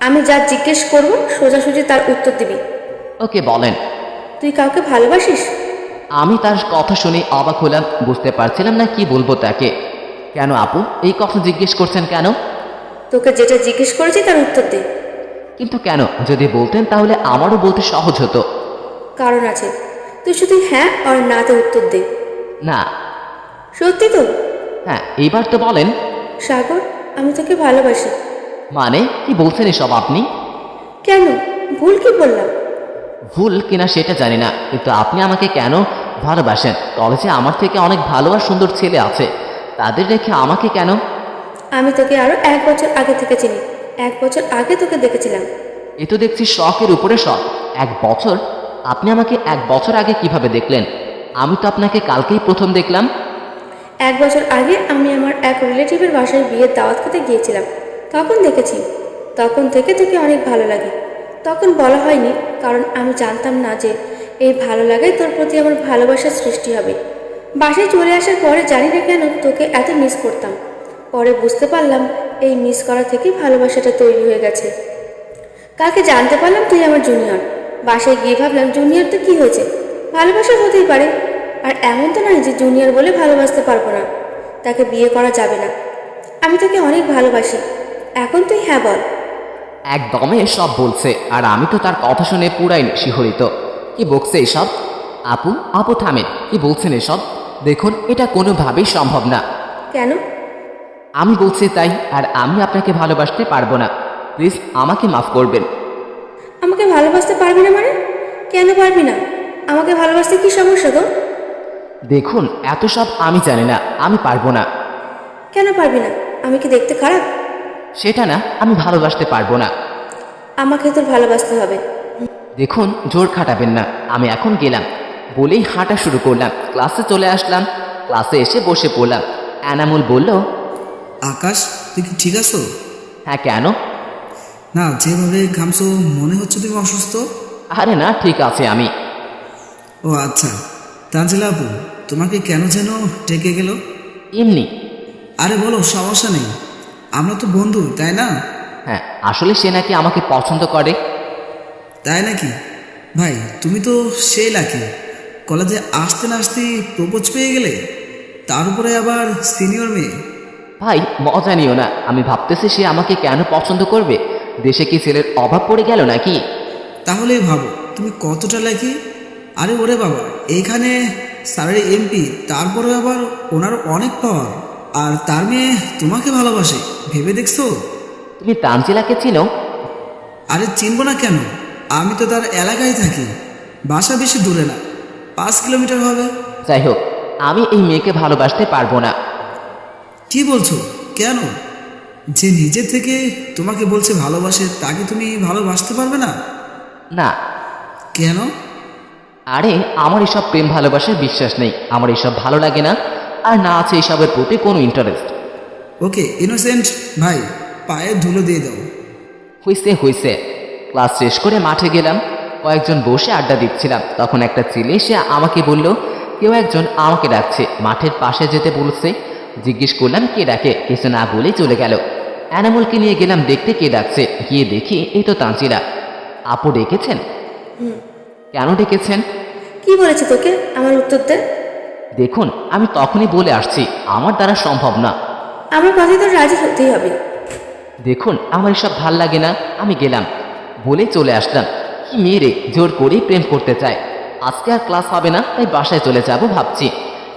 আমি যা জিজ্ঞেস করবো সোজাসুজি তার উত্তর দিবি। ওকে, বলেন। তুই কাউকে ভালোবাসিস? আমি তার কথা শুনে অবাক হলাম, বুঝতে পারছিলাম না কি বলবো তাকে। কেন আপু, এই কথা জিজ্ঞেস করছেন কেন? তোকে যেটা জিজ্ঞেস করেছি তার উত্তর দে। কিন্তু কেন? যদি বলতেন তাহলে আমারও বলতে সহজ হতো। কারণ আছে, তুই শুধু হ্যাঁ আর নাতে উত্তর দে। না। সত্যি তো? হ্যাঁ, এইবার তো বলেন। সাগর, আমি তোকে ভালোবাসি। মানে কি বলছেন এসব আপনি? কেন, ভুল কি বললাম? ভুল কিনা সেটা জানি না, কিন্তু আপনি আমাকে কেন ভালোবাসেন। কলেজে আমার থেকে অনেক ভালো আর সুন্দর ছেলে আছে, তাদের রেখে আমাকে কেন? আমি তোকে আরো 1 বছর আগে থেকে চিনি। 1 বছর আগে তোকে দেখেছিলাম। এ তো দেখছি শখের উপরে শখ। 1 বছর? আপনি আমাকে 1 বছর আগে কিভাবে দেখলেন? আমি তো আপনাকে কালকেই প্রথম দেখলাম। 1 বছর আগে আমি আমার এক রিলেটিভের বাসায় বিয়ের দাওয়াত খেতে গিয়েছিলাম, তখন দেখেছি। তখন থেকে তোকে অনেক ভালো লাগে। তখন বলা হয়নি, কারণ আমি জানতাম না যে এই ভালো লাগায় তোর প্রতি আমার ভালোবাসার সৃষ্টি হবে। বাসায় চলে আসার পরে জানি না কেন তোকে এত মিস করতাম। পরে বুঝতে পারলাম এই মিস করা থেকেই ভালোবাসাটা তৈরি হয়ে গেছে। কালকে জানতে পারলাম তুই আমার জুনিয়র। বাসায় গিয়ে ভাবলাম জুনিয়র তো কি হয়েছে, ভালোবাসা হতেই পারে। আর এমন তো নয় যে জুনিয়র বলে ভালোবাসতে পারবো না, তাকে বিয়ে করা যাবে না। আমি তোকে অনেক ভালোবাসি। এখন তুই হ্যাঁ বল। একদমে সব বলছে, আর আমি তো তার কথা শুনে পুরাই শিহরিত। কি বকছে এসব? আপু আপু থামেন, কি বলছেন এসব? দেখুন, এটা কোনোভাবেই সম্ভব না। কেন? আমি বলছি তাই, আর আমি আপনাকে ভালোবাসতে পারবো না। প্লিজ আমাকে মাফ করবেন। আমাকে ভালোবাসতে পারবি না মানে? কেন পারবি না? আমাকে ভালোবাসতে কি সমস্যা তো? দেখুন, এত সব আমি জানি না, আমি পারবো না। কেন পারবি না? আমি কি দেখতে খারাপ? সেটা না, আমি ভালোবাসতে পারবো না। আমাকে তোর ভালোবাসতে হবে। দেখুন, জোর খাটাবেন না। আমি এখন গেলাম বলেই হাঁটা শুরু করলাম। ক্লাসে চলে আসলাম। ক্লাসে এসে বসে পড়লাম। এনামুল বলল, আকাশ, তুই কি ঠিক আছো? হ্যাঁ কেন? না, যেভাবে ঘামছো মনে হচ্ছে তুমি অসুস্থ। আরে না, ঠিক আছে আমি। ও আচ্ছা, তানজিলা আপু তোমাকে কেন যেন ডেকে গেল? এমনি। আরে বলো, সমস্যা নেই, আমরা তো বন্ধু, তাই না? হ্যাঁ, আসলে সে নাকি আমাকে পছন্দ করে। তাই নাকি? ভাই, তুমি তো সেই লাকি, কলেজে আসতে না আসতেই প্রপোজ পেয়ে গেলে, তার উপরে আবার সিনিয়র মেয়ে। ভাই মজা নিও না। আমি ভাবতেছি সে আমাকে কেন পছন্দ করবে? দেশে কি ছেলের অভাব পড়ে গেল নাকি? তাহলে ভাবো তুমি কতটা লাকি। আরে ওরে বাবা, এইখানে স্যারের এমপি, তারপরে আবার ওনার অনেক পাওয়ার, আর তার মেয়ে তোমাকে ভালোবাসে। ভেবে দেখছো? তুমি তানজিলাকে চিনো? আরে চিনবো না কেন, আমি তো তার এলাকায় থাকি। বাসা বেশি দূরে না, 5 কিলোমিটার হবে। যাই হোক, আমি এই মেয়েকে ভালোবাসতে পারবো না। কি বলছো? কেন? যে নিজে থেকে তোমাকে বলছে ভালোবাসে, তাকে তুমি ভালোবাসতে পারবে না? না। কেন? আরে আমার এসব প্রেম ভালোবাসার বিশ্বাস নেই। আমার এসব ভালো লাগে না, আর না আছে এসবের প্রতি কোনো ইন্টারেস্ট। ওকে ইনোসেন্ট ভাই, পায়ে ধুলো দিয়ে দাও। হইছে হইছে। ক্লাস শেষ করে মাঠে গেলাম। কয়েকজন বসে আড্ডা দিচ্ছিলাম। তখন একটা ছেলে এসে আমাকে বলল কেউ একজন আমাকে ডাকছে, মাঠের পাশে যেতে বলছে। জিজ্ঞেস করলাম কে ডাকে, কিছু না বলে চলে গেল। অ্যানামলকে নিয়ে গেলাম দেখতে কে ডাকছে। গিয়ে দেখি এই তো তানজিলা। আপু ডেকেছেন? কেন ডেকেছেন? কি বলেছে তোকে? আমার উত্তর দে। দেখুন, আমি তখনই বলে আসছি আমার দ্বারা সম্ভব না। আমার কথায় তোর রাজি হতেই হবে। দেখুন, আমার এসব ভাল লাগে না। আমি গেলাম বলে চলে আসলাম। কি মেয়ে জোর করেই প্রেম করতে চায়। আজকে আর ক্লাস হবে না, তাই বাসায় চলে যাব ভাবছি।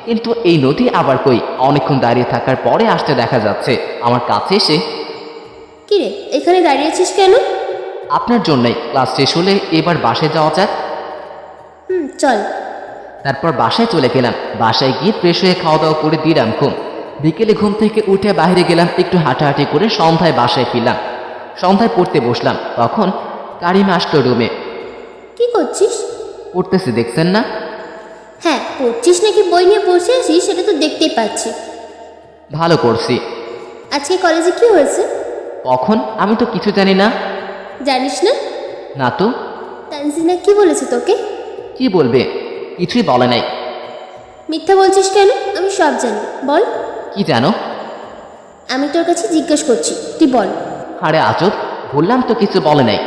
কিন্তু এই নদী আবার কই? অনেকক্ষণ দাঁড়িয়ে থাকার পরে আসতে দেখা যাচ্ছে আমার কাছে এসে। কিরে, এখানে দাঁড়িয়েছিস কেন? আপনার জন্যই। ক্লাস শেষ হলে এবার বাসায় যাওয়া যাক। চল। তারপর বাসায় চলে গেলাম। বাসায় গিয়ে ফ্রেশ হয়ে খাওয়া দাওয়া করে দিলাম ঘুম। বিকেলে ঘুম থেকে উঠে বাইরে গেলাম, একটু হাঁটাহাঁটি করে সন্ধ্যায় বাসায় ফিরলাম। সন্ধ্যায় পড়তে বসলাম। তখন কারিমা আসলো রুমে। কি করছিস? পড়তেছি, দেখছেন না? হ্যাঁ, পড়ছিস নাকি বই নিয়ে বসে আছিস সেটা তো দেখতেই পাচ্ছি। ভালো করছি। আজকে কলেজে কি হয়েছে? কখন? আমি তো কিছু জানি না। জানিস না? না তো। তানজিনা কি বলেছে তোকে? কি বলবে? কিছুই বলে নাই। মিথ্যা বলছিস কেন? আমি সব জানি, বল। কি জানো? আমি তোর কাছে জিজ্ঞেস করছি, তুই বল। আরে আজব, বললাম তো কিছু বলে নাই।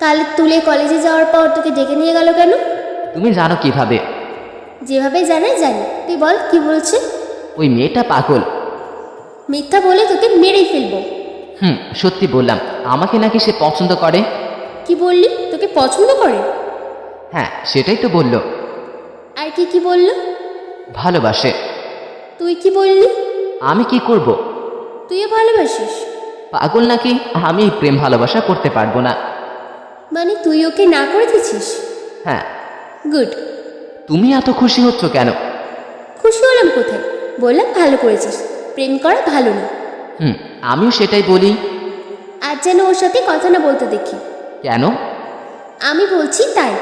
তাহলে তুলে কলেজে যাওয়ার পর তোকে ডেকে নিয়ে গেল কেন? তুমি জানো কিভাবে? যেভাবে জানাই জানি, তুই বল কি বলছে। ওই মেয়েটা পাগল। মিথ্যা বলে তোকে মেরেই ফেলবো। সত্যি বললাম। আমাকে নাকি সে পছন্দ করে। কি বললি? তোকে পছন্দ করে? হ্যাঁ, সেটাই তো বলল। আর কি কি বললো? ভালোবাসে। তুই কি বললি? আমি কি করব? তুইও ভালোবাসিস? পাগল নাকি? আমি এই প্রেম ভালোবাসা করতে পারবো না। মানে তুই ওকে না করে দিছিস? হ্যাঁ। গুড। তুমি এত খুশি হচ্ছ কেন? খুশি হলাম কোথায়? বললাম ভালো করেছিস। প্রেম করা ভালো না। আমিও সেটাই বলি। আজ যেন ওর সাথে কথা না বলতে দেখি। কেন? আমি বলছি তাই।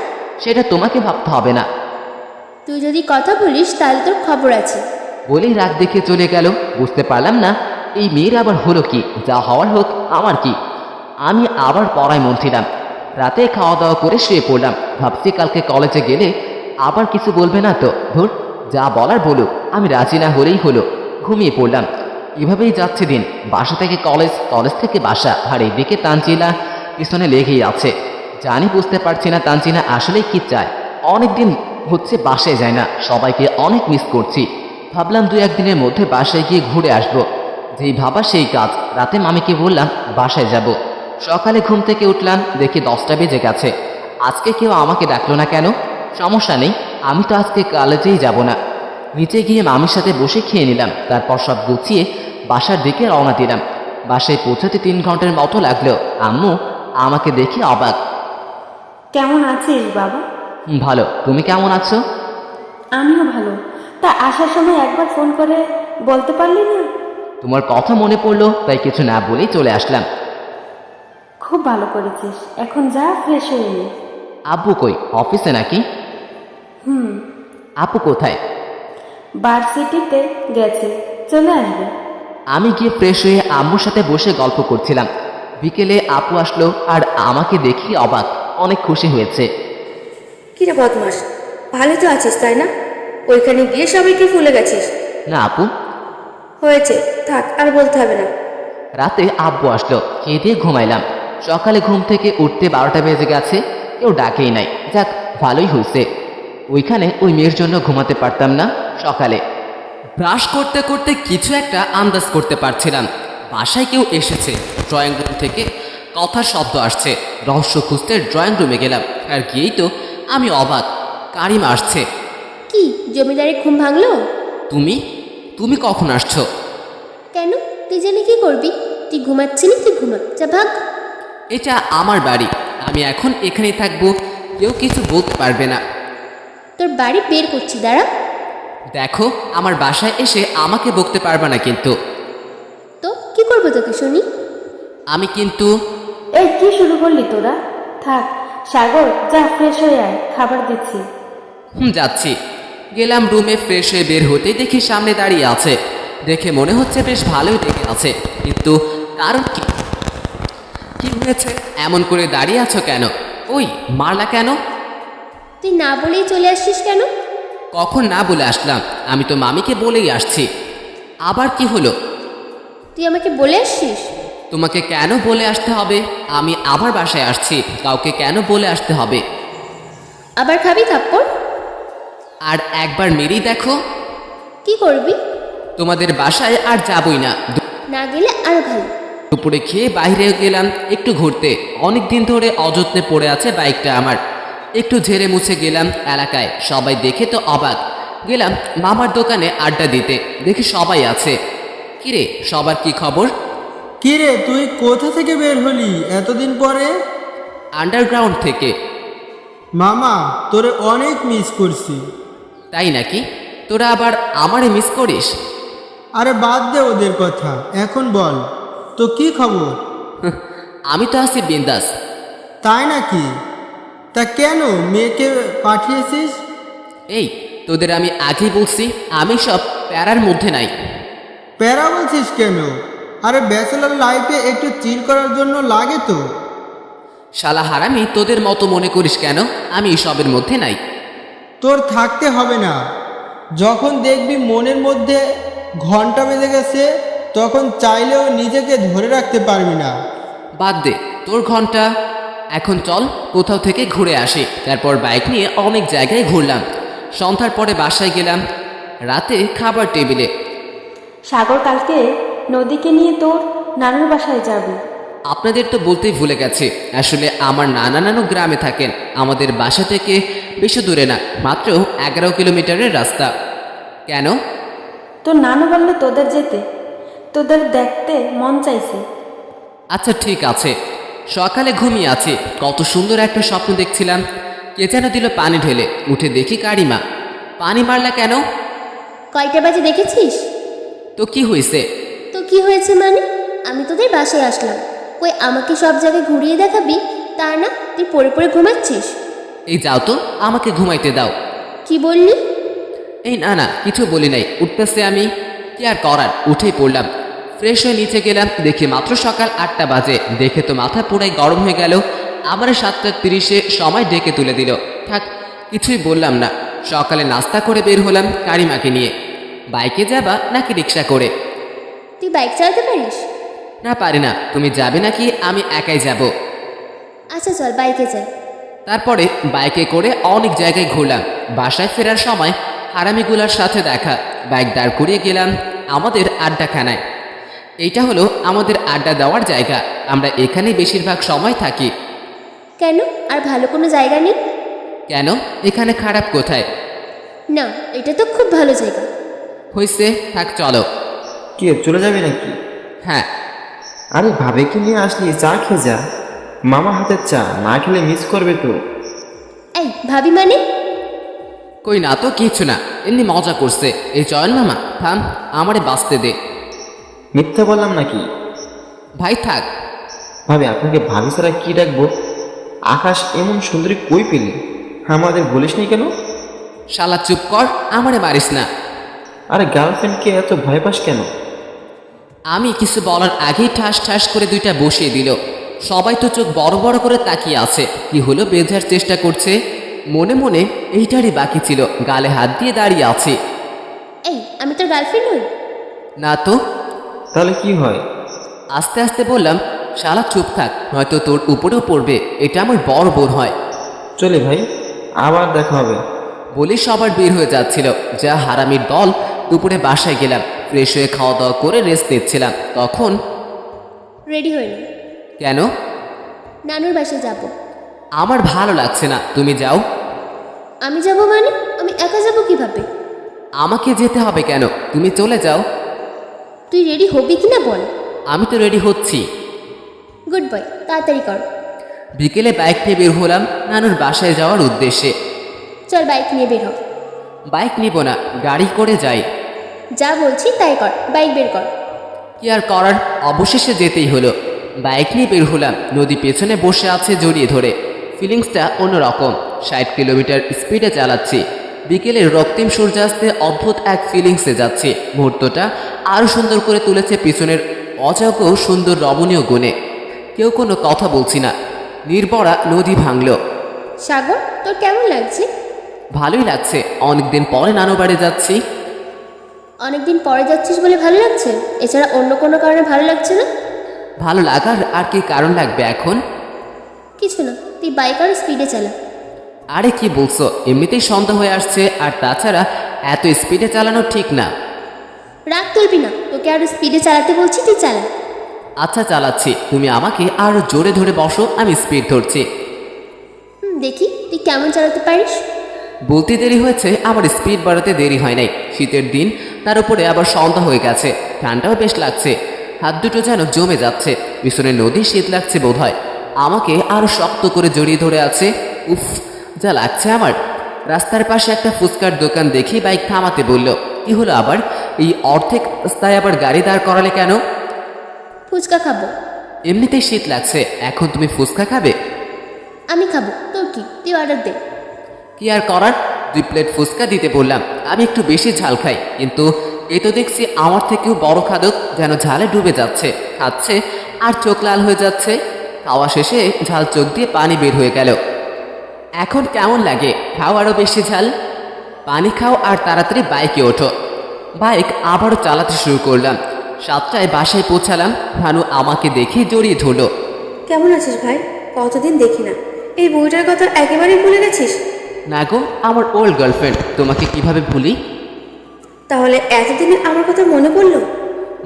সেটা তোমাকে ভাবতে হবে না। তুই যদি কথা বলিস তাহলে তোর খবর আছে। বলেই রাগ দেখে চলে গেল। বুঝতে পারলাম না এই মেয়ের আবার হলো কি। যা হওয়ার হোক, আমার কি। আমি আবার পড়ায় মন ছিলাম। রাতে খাওয়া দাওয়া করে শুয়ে পড়লাম। ভাবছি কালকে কলেজে গেলে আবার কিছু বলবে না তো। ধুর, যা বলার বলুক, আমি রাজি না হলেই হলো। ঘুমিয়ে পড়লাম। এভাবেই যাচ্ছে দিন। বাসা থেকে কলেজ, কলেজ থেকে বাসা, আর এইদিকে তানজিলা পিছনে লেগেই আছে। জানি বুঝতে পারছি না তানজিলা আসলে কি চায়। অনেকদিন হচ্ছে বাসায় যায় না। সবাইকে অনেক মিস করছি। ভাবলাম 2-1 দিনের মধ্যে বাসায় গিয়ে ঘুরে আসবো। যেই ভাবা সেই কাজ। রাতে মামিকে বললাম বাসায় যাব। সকালে ঘুম থেকে উঠলাম, দেখি 10টা বেজে গেছে। আজকে কেউ আমাকে ডাকলো না কেন? সমস্যা নেই, আমি তো আজকে কলেজেই যাব না। নিচে গিয়ে মামির সাথে বসে খেয়ে নিলাম। তারপর সব গুছিয়ে বাসার দিকে রওনা দিলাম। বাসায় পৌঁছাতে 3 ঘন্টার মতো লাগলো। আম্মু আমাকে দেখে অবাক। কেমন আছিস বাবা? ভালো, তুমি কেমন আছো? আমিও ভালো। তা আসার সময় একবার ফোন করে বলতে পারলি না? তোমার কথা মনে পড়লো, তাই কিছু না বলেই চলে আসলাম। খুব ভালো করেছিস। এখন যা, ফ্রেশ হয়ে নে। আব্বু কই? অফিসে নাকি? আপু কোথায়? ভার্সিটিতে গেছে, চলে আসবে। আমি গিয়ে ফ্রেশ হয়ে আম্মুর সাথে বসে গল্প করছিলাম। বিকেলে আপু আসলো আর আমাকে দেখি অবাক। অনেক খুশি হয়েছে। কিরে বদমাস, ভালো তো আছিস তাই না? ওইখানে গিয়ে সবাইকে ভুলে গেছিস। না আপু। হয়েছে, থাক আর বলতে হবে না। রাতে আব্বু আসলো, খেয়ে দিয়ে ঘুমাইলাম। সকালে ঘুম থেকে উঠতে 12টা বেজে গেছে। কেউ ডাকেই নাই। যাক, ভালোই হয়েছে। ওইখানে ওই মেয়ের জন্য ঘুমাতে পারতাম না। সকালে ব্রাশ করতে করতে কিছু একটা আন্দাজ করতে পারছিলাম। বাসায় কেউ এসেছে। ড্রয়িং রুম থেকে কথার শব্দ আসছে। রহস্য খুঁজতে ড্রয়িং রুমে গেলাম। আর গিয়েই তো আমি অবাক। কারিমা আসছে। কি জমিদারের ঘুম ভাঙলো? তুমি তুমি কখন আসছো? কেন? তুই জানি কি করবি? তুই ঘুমাচ্ছিলি, তুই ঘুমা, যা ভাগ। এটা আমার বাড়ি, আমি এখন এখানেই থাকবো। কেউ কিছু বলতে পারবে না। তোর বাড়ি বের করছি, দাঁড়া। দেখো, আমার বাসায় এসে আমাকে বকতে পারবে না কিন্তু। তো কি করবো তোকে শুনি? আমি কিন্তু এই কি শুরু করলি তোরা? থাক সাগর, যা ফ্রেশ হয়ে আয়, খাবার দিচ্ছি। যাচ্ছি। গেলাম রুমে। ফ্রেশ হয়ে বের হতেই দেখি সামনে দাঁড়িয়ে আছে। দেখে মনে হচ্ছে বেশ ভালোই দেখে আছে, কিন্তু কারণ কি? কি হয়েছে? এমন করে দাঁড়িয়ে আছো কেন? ওই মারলা কেন? তুই না বলেই চলে আসছিস কেন? কখন না বলে আসলাম? আমি তো মামিকে বলেই আসছি। আবার কি হলো? তুই আমাকে বলে আসছিস? তোমাকে কেন বলে আসতে হবে? আমি আবার বাসায় আসছি, কাউকে কেন বলে আসতে হবে? আবার খাবি থাপ্পড়? আর একবার মেরেই দেখো। কি করবি? তোমাদের বাসায় আর যাবই না। না গেলে আরো ভালো। দুপুরে খেয়ে বাইরে গেলাম একটু ঘুরতে। অনেক দিন ধরে অযত্নে পড়ে আছে বাইকটা আমার। একটু ঝেড়ে মুছে গেলাম এলাকায়। সবাই দেখে তো অবাক। গেলাম মামার দোকানে আড্ডা দিতে। দেখি সবাই আছে। কিরে, সবার কি খবর? কিরে, তুই কোথা থেকে বের হলি এতদিন পরে? আন্ডারগ্রাউন্ড থেকে। মামা, তোরে অনেক মিস করছি। তাই নাকি? তোরা আবার আমারে মিস করিস? আরে বাদ দে ওদের কথা, এখন বল তো কি খবর? আমি তো আছি বিন্দাস। তাই নাকি? তা কেন মেয়েকে পাঠিয়েছিস? এই, তোদের আমি আগেই বলছি আমি সব প্যারার মধ্যে নাই। প্যারা বলছিস কেন? আরে ব্যাচেলর লাইফে একটু চিল করার জন্য লাগে তো। শালা হারামি, তোদের মতো মনে করিস কেন? আমি সবের মধ্যে নাই। তোর থাকতে হবে না। যখন দেখবি মনের মধ্যে ঘন্টা বেজে গেছে, তখন চাইলেও নিজেকে ধরে রাখতে পারবি না। বাদ দে তোর ঘন্টা। এখন চল কোথাও থেকে ঘুরে আসি। তারপর বাইক নিয়ে অনেক জায়গায় ঘুরলাম। সন্ধ্যার পরে বাসায় গেলাম। রাতে খাবার টেবিলে। সাগর কালকে নদীকে নিয়ে তোর নানুর বাসায় যাবে। আপনাদের তো বলতেই ভুলে গেছে, আসলে আমার নানা নানু গ্রামে থাকেন। আমাদের বাসা থেকে বেশি দূরে না, মাত্র 11 কিলোমিটারের রাস্তা। কেন? তোর নানু বললে তোদের যেতে, তোদের দেখতে মন চাইছে। আচ্ছা ঠিক আছে। সকালে ঘুমিয়ে আছি, কত সুন্দর একটা স্বপ্ন দেখছিলাম। কে যেন দিল পানি ঢেলে। উঠে দেখি কারিমা। পানি মারলা কেন? কয়টা বাজে দেখেছিস? তো কি হয়েছে? তো কি হয়েছে মানে? আমি তোদের বাসায় আসলাম, কই আমাকে সব জায়গায় ঘুরিয়ে দেখাবি তা না, তুই পড়ে পড়ে ঘুমাচ্ছিস। এই যাও তো, আমাকে ঘুমাইতে দাও। কি বললি? এই না না, কিছু বলি নাই, উঠতেছে আমি। কি আর করার, উঠেই পড়লাম। ফ্রেশ হয়ে নিচে গেলাম, দেখি মাত্র সকাল 8টা বাজে। দেখে তো মাথা পুরাই গরম হয়ে গেল। আবার 7:30 সময় ডেকে তুলে দিল। থাক, কিছুই বললাম না। সকালে নাস্তা করে বের হলাম কারিমাকে নিয়ে। বাইকে যাবা নাকি রিক্সা করে? তুই বাইক চালাতে পারিস? না পারি না। তুমি যাবে নাকি আমি একাই যাব? আচ্ছা চল বাইকে যাই। তারপরে বাইকে করে অনেক জায়গায় ঘুরলাম। বাসায় ফেরার সময় হারামিগুলার সাথে দেখা। বাইক দাঁড় করিয়ে গেলাম আমাদের আড্ডাখানায়। এইটা হলো আমাদের আড্ডা দেওয়ার জায়গা। আমরা এখানে বেশিরভাগ সময় থাকি। কেন, আর ভালো কোনো জায়গা নেই? কেন, এখানে খারাপ কোথায়? না, এটা তো খুব ভালো জায়গা। হইছে, থাক চলো। কি চলে যাবি নাকি? হ্যাঁ। আরে ভাবিকে নিয়ে আসলি, চা খেয়ে যা। মামা হাতের চা না খেলে মিস করবে তো। এই ভাবি মানে? কই না তো, কিছু না, এমনি মজা করছে। এই চয়ন মামা থাম, আমারে বাঁচতে দে। মিথ্যা বললাম নাকি? ভাই থাক। ভাবি আপনাকে ভাবি ছাড়া কি ডাকবো? আকাশ এমন সুন্দরী কই পেলি? আমাদের বলিস নি কেন? শালা চুপ কর, আমারে মারিস না। আরে গার্লফ্রেন্ডকে এত ভয় পাস কেন? আমি কিছু বলার আগেই ঠাস ঠাস করে দুইটা বসিয়ে দিল। সবাই তো চোখ বড় বড় করে তাকিয়ে আছে। কি হলো বোঝার চেষ্টা করছে। মনে মনে এইটারই বাকি ছিল, গালে হাত দিয়ে দাঁড়িয়ে আছে। এই আমি তোর গার্লফ্রেন্ড নই? না তো। তাহলে কি হয়? আস্তে আস্তে বললাম, শালা চুপ থাক, হয়তো তোর উপরেও পড়বে। এটা আমার বড় বোন হয়। চলে ভাই, আবার দেখা হবে। বলে সবার বের হয়ে যাচ্ছিল। যা হারামির দল। দুপুরে বাসায় গেলাম, ফ্রেশ হয়ে খাওয়া দাওয়া করে রেস্ট নিচ্ছিলাম। তখন রেডি হয়ে নে। কেন? নানুর বাসায় যাব। আমার ভালো লাগছে না, তুমি যাও। আমি যাব মানে? আমি একা যাব কিভাবে? আমাকে যেতে হবে কেন? তুমি চলে যাও। তুই রেডি হবি কিনা বল। আমি তো রেডি হচ্ছি। গুড বয়, তাড়াতাড়ি কর। বিকেলে বাইক নিয়ে বের হলাম নানুর বাসায় যাওয়ার উদ্দেশ্যে। চল বাইক নিয়ে বের হ। বাইক নিব না, গাড়ি করে যাই। যা বলছি তাই কর, বাইক বের কর। কি আর করার, অবশেষে যেতেই হলো। বাইক নিয়ে বের হলাম। নদী পেছনে বসে আছে জড়িয়ে ধরে। ফিলিংসটা অন্যরকম। 60 কিলোমিটার স্পিডে চালাচ্ছি। বিকেলের রক্তিম সূর্যাস্তে অদ্ভুত এক ফিলিংসে যাচ্ছে। মুহূর্তটা আরও সুন্দর করে তুলেছে পিছনের অজাগ সুন্দর রমণীয় গুণে। কেউ কোনো কথা বলছি না। নির্বরা নদী ভাঙল। সাগর, তোর কেমন লাগছে? ভালোই লাগছে, অনেকদিন পরে নানু বাড়ি যাচ্ছি। অনেকদিন পরে যাচ্ছিস বলে ভালো লাগছে, এছাড়া অন্য কোনো কারণে ভালো লাগছে না? ভালো লাগার আর কি কারণ লাগবে এখন? কিছু না, তুই বাইক আর স্পিডে চালা। আরে কি বলছো, এমনিতেই সন্ধ্যা হয়ে আসছে। আর তাছাড়া এত স্পিডে চালানো ঠিক না। রাগ তুলবি না, তোকে আরো স্পিডে চালাতে বলছি, তুই চালা। আচ্ছা চালাচ্ছি, তুমি আমাকে আরো জোরে ধরে বসো, আমি স্পিড ধরছি। দেখি তুই কেমন চালাতে পারিস। বলতে দেরি হয়েছে, আবার স্পিড বাড়াতে দেরি হয় নাই। শীতের দিন, তার উপরে আবার সন্ধ্যা হয়ে গেছে। ঠান্ডাও বেশ লাগছে। হাত দুটো যেন জমে যাচ্ছে। পিছনে নদী, শীত লাগছে বোধহয়। আমাকে আরো শক্ত করে জড়িয়ে ধরে আছে। উফ, যা লাগছে আমার। রাস্তার পাশে একটা ফুচকার দোকান দেখি বাইক থামাতে বলল। কি হলো আবার? এই অর্ধেক রাস্তায় আবার গাড়ি দাঁড় করালে কেন? ফুচকা খাবো। এমনিতেই শীত লাগছে, এখন তুমি ফুচকা খাবে? আমি খাবো, তোর কি, তুই অর্ডার দে। কি আর করার, 2 প্লেট ফুচকা দিতে বললাম। আমি একটু বেশি ঝাল খাই, কিন্তু এ তো দেখছি আমার থেকেও বড় খাদক, যেন ঝালে ডুবে যাচ্ছে। খাচ্ছে আর চোখ লাল হয়ে যাচ্ছে। খাওয়া শেষে ঝাল চোখ দিয়ে পানি বের হয়ে গেল। এখন কেমন লাগে? খাও আরও বেশি ঝাল। পানি খাও আর তাড়াতাড়ি বাইকে ওঠো। বাইক আবারও চালাতে শুরু করলাম। 7টায় বাসায় পৌঁছালাম। ভানু আমাকে দেখে জড়িয়ে ধরলো। কেমন আছিস ভাই? কতদিন দেখি না, এই বইটার কথা একেবারেই ভুলে গেছিস? না গো, আমার ওল্ড গার্লফ্রেন্ড, তোমাকে কিভাবে ভুলি? তাহলে এতদিনে আমার কথা মনে পড়লো?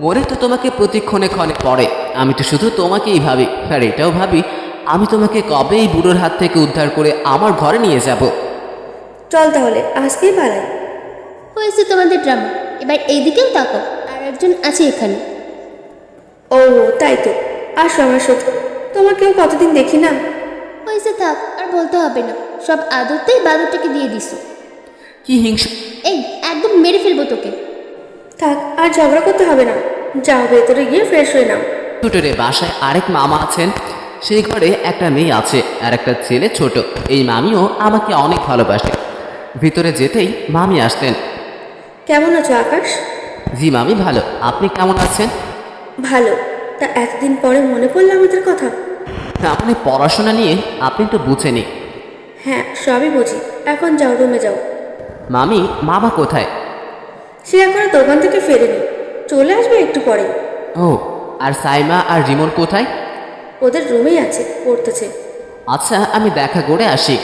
মনে তো তোমাকে প্রতিক্ষণে ক্ষণে পড়ে। আমি তো শুধু তোমাকেই ভাবি, আর এটাও ভাবি আমি তোমাকে কবে এই বুড়োর হাত থেকে উদ্ধার করে আমার ঘরে নিয়ে যাব। চল তাহলে আজকেই পালাই। হয়েছে তোমাদের ড্রামা, এবার এইদিকেও তাকাও, আর একজন আছে এখানে। ও তাই তো, আসো আমার সাথে। তোমাকেও কতদিন দেখি না। হয়েছে থাক, আর বলতে হবে না, সব আদরতেই বাদরটাকে দিয়ে দিছো। কি হিংসা! এই একদম মেরে ফেলবো তোকে। থাক, আর ঝগড়া করতে হবে না। যাও ভেতরে গিয়ে ফ্রেশ হয়ে নাও। ছোট রে, বাসায় আরেক মামা আছেন, সেই ঘরে একটা মেয়ে আছে আর একটা ছেলে ছোট। এই মামিও আমাকে অনেক ভালোবাসে। ভিতরে যেতেই মামি আসলেন। কেমন আছো আকাশ? জি মামি, ভালো। আপনি কেমন আছেন? ভালো। তা এতদিন পরে মনে পড়লো আমাদের কথা? না মানে পড়াশোনা নিয়ে আপনি তো বুঝেনি। হ্যাঁ, সবই বুঝি। এখন যাও, রুমে যাও। মামি, মামা কোথায়? সে এখনো দোকান থেকে ফেরেনি, চলে আসবে একটু পরে। ও, আর সাইমা আর রিমন কোথায়? ওদের রুমেই আছে, পড়তেছে। আচ্ছা, আমি দেখা করে আসি।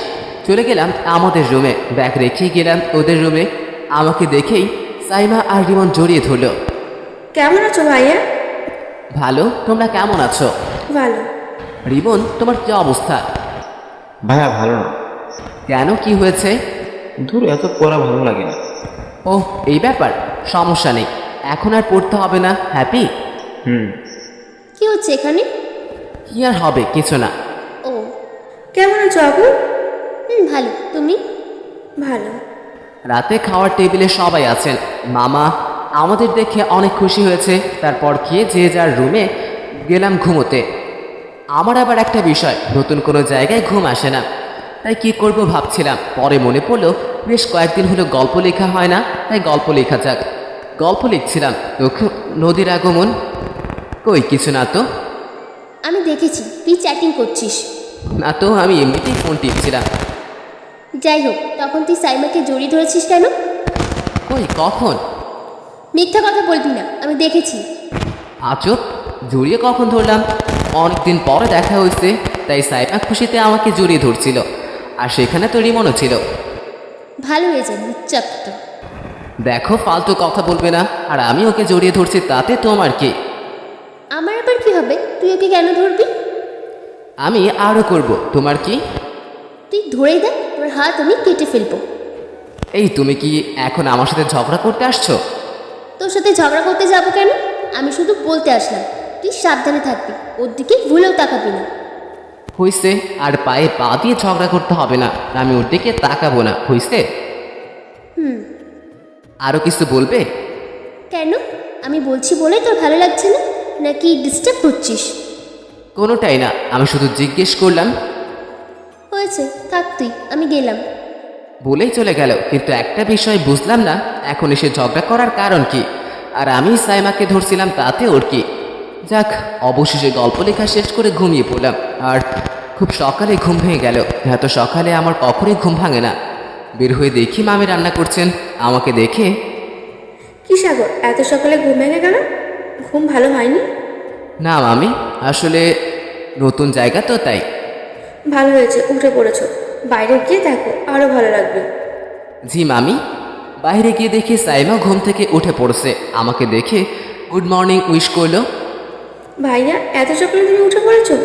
চলে গেলাম আমাদের রুমে, ব্যাগ রেখেই গেলাম ওদের রুমে। আমাকে দেখেই সাইমা আর রিমন জড়িয়ে ধরল। কেমন আছো ভাইয়া? ভালো, তোমরা কেমন আছো? ভালো। রিমন, তোমার কি অবস্থা? ভাইয়া ভালো না। কেন, কি হয়েছে? দূর, এত পড়া ভালো লাগে না। ওহ, এই ব্যাপার। সমস্যা নেই, এখন আর পড়তে হবে না। হ্যাপি? কি হচ্ছে এখানে? কি আর হবে, কিছু না। ও, কেমন আছো আপু? ভালো। তুমি? ভালো। রাতে খাওয়ার টেবিলে সবাই আছেন। মামা আমাদের দেখে অনেক খুশি হয়েছে। তারপর খেয়ে যে যার রুমে গেলাম ঘুমোতে। আমার আবার একটা বিষয়, নতুন কোনো জায়গায় ঘুম আসে না, তাই কি করব ভাবছিলাম। পরে মনে পড়লো বেশ কয়েকদিন হলো গল্প লেখা হয় না, তাই গল্প লেখা যাক। গল্প লিখছিলাম তখন নদীর আগমন। কই, কিছু না তো। আমি দেখেছি তুই চ্যাটিং করছিস। না তো, আমি এমনিতেই ফোন টিপছিলাম। যাই হোক, তখন তুই সাইমাকে জড়িয়ে ধরেছিস কেন? কই, কখন? মিথ্যা কথা বলবি না, আমি দেখেছি। আজব, জড়িয়ে কখন ধরলাম? অনেকদিন পরে দেখা হয়েছে, তাই সাইমা খুশিতে আমাকে জড়িয়ে ধরছিল। আর সেখানে তো রিমনও ছিল। ভালো হয়ে যাবে চাপটা। দেখো, ফালতু কথা বলবে না। আর আমি ওকে জড়িয়ে ধরছি, তাতে তোমার কি? আমার আবার কি হবে? তুই ওকে কেন ধরবি? আমি আরও করব, তোমার কি? তুই ধরেই দেখ, তোর হাত আমি কেটে ফেলবো। এই, তুমি কি এখন আমার সাথে ঝগড়া করতে আসছো? তোর সাথে ঝগড়া করতে যাবো কেন? আমি শুধু বলতে আসলাম, তুই সাবধানে থাকবি, ওর দিকে ভুলেও তাকাবি না। হইছে, আর পায়ে পা দিয়ে ঝগড়া করতে হবে না। আমি ওর দিকে তাকাবো না, হইছে? আরও কিছু বলবে? কেন? আমি বলছি বলে তোর ভালো লাগছে না, নাকি ডিস্টার্ব করছিস? কোনোটাই না, আমি শুধু জিজ্ঞেস করলাম। হয়েছে, থাক তুই, আমি গেলাম। বলেই চলে গেল, কিন্তু একটা বিষয় বুঝলাম না, এখন এসে ঝগড়া করার কারণ কি? আর আমি সাইমাকে ধরছিলাম, তাতে ওর কি? যাক, অবশেষে গল্প লেখা শেষ করে ঘুমিয়ে পড়লাম। আর খুব সকালে ঘুম ভেঙে গেল। এত সকালে আমার কখনোই ঘুম ভাঙে না। বের হয়ে দেখি মামি রান্না করছেন। আমাকে দেখে, কি সাগর, এত সকালে ঘুম ভেঙে গেল? ঘুম ভালো হয়নি? না মামি, আসলে নতুন জায়গা তো, তাই। ভালো হয়েছে উঠে পড়েছো। বাইরে গিয়ে দেখো, আরো ভালো লাগবে। জি মামি। বাইরে গিয়ে দেখি সাইমা ঘুম থেকে উঠে পড়ছে। আমাকে দেখে গুড মর্নিং উইশ করলো। ভাইয়া, এত সকালে তুমি উঠে পড়েছো?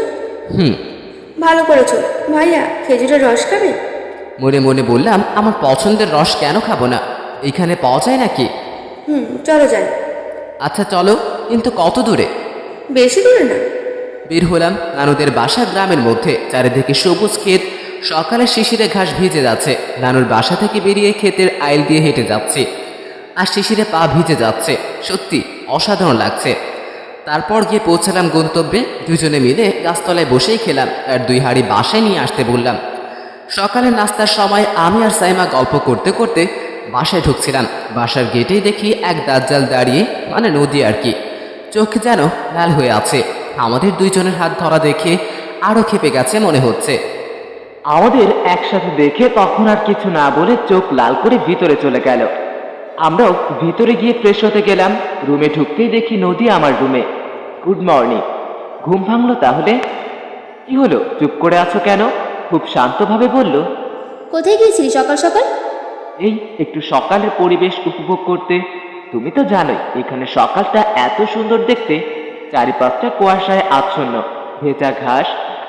হুম। ভালো করেছো। ভাইয়া, খেজুরের রস খাবে? মনে মনে বললাম, আমার পছন্দের রস কেন খাবো না? এখানে পাওয়া যায় নাকি? চলো যাই। আচ্ছা চলো, কিন্তু কত দূরে? বেশি দূরে না। বের হলাম নানুদের বাসা গ্রামের মধ্যে। চারিদিকে সবুজ ক্ষেত, সকালে শিশিরে ঘাস ভিজে যাচ্ছে। নানুর বাসা থেকে বেরিয়ে ক্ষেতের আইল দিয়ে হেঁটে যাচ্ছে, আর শিশিরে পা ভিজে যাচ্ছে। সত্যি অসাধারণ লাগছে। তারপর গিয়ে পৌঁছালাম গন্তব্যে। দুজনে মিলে গাছতলায় বসেই খেলাম, আর 2 হাঁড়ি বাসায় নিয়ে আসতে বললাম। সকালে নাস্তার সময় আমি আর সাইমা গল্প করতে করতে বাসায় ঢুকছিলাম। বাসার গেটেই দেখি এক দাজ্জাল দাঁড়িয়ে, মানে নদী আর কি। চোখ যেন লাল হয়ে আছে। আমাদের দুইজনের হাত ধরা দেখে আরো ক্ষেপে গেছে মনে হচ্ছে। আমাদের একসাথে দেখে তখন আর কিছু না বলে চোখ লাল করে ভিতরে চলে গেল। আমরাও ভিতরে গিয়ে ফ্রেশ হতে গেলাম। রুমে ঢুকতেই দেখি নদী আমার রুমে। Good morning. ঘুম ভাঙলো তাহলে? কি হলো, চুপ করে আছো কেন? খুব শান্তভাবে বলল। কোথায় গিয়েছিলি সকাল সকাল? এই একটু সকালের পরিবেশ উপভোগ করতে। তুমি তো জানোই এখানে সকালটা এত সুন্দর দেখতে। চারিপাশটা কুয়াশায় আচ্ছন্ন, ভেজা ঘাস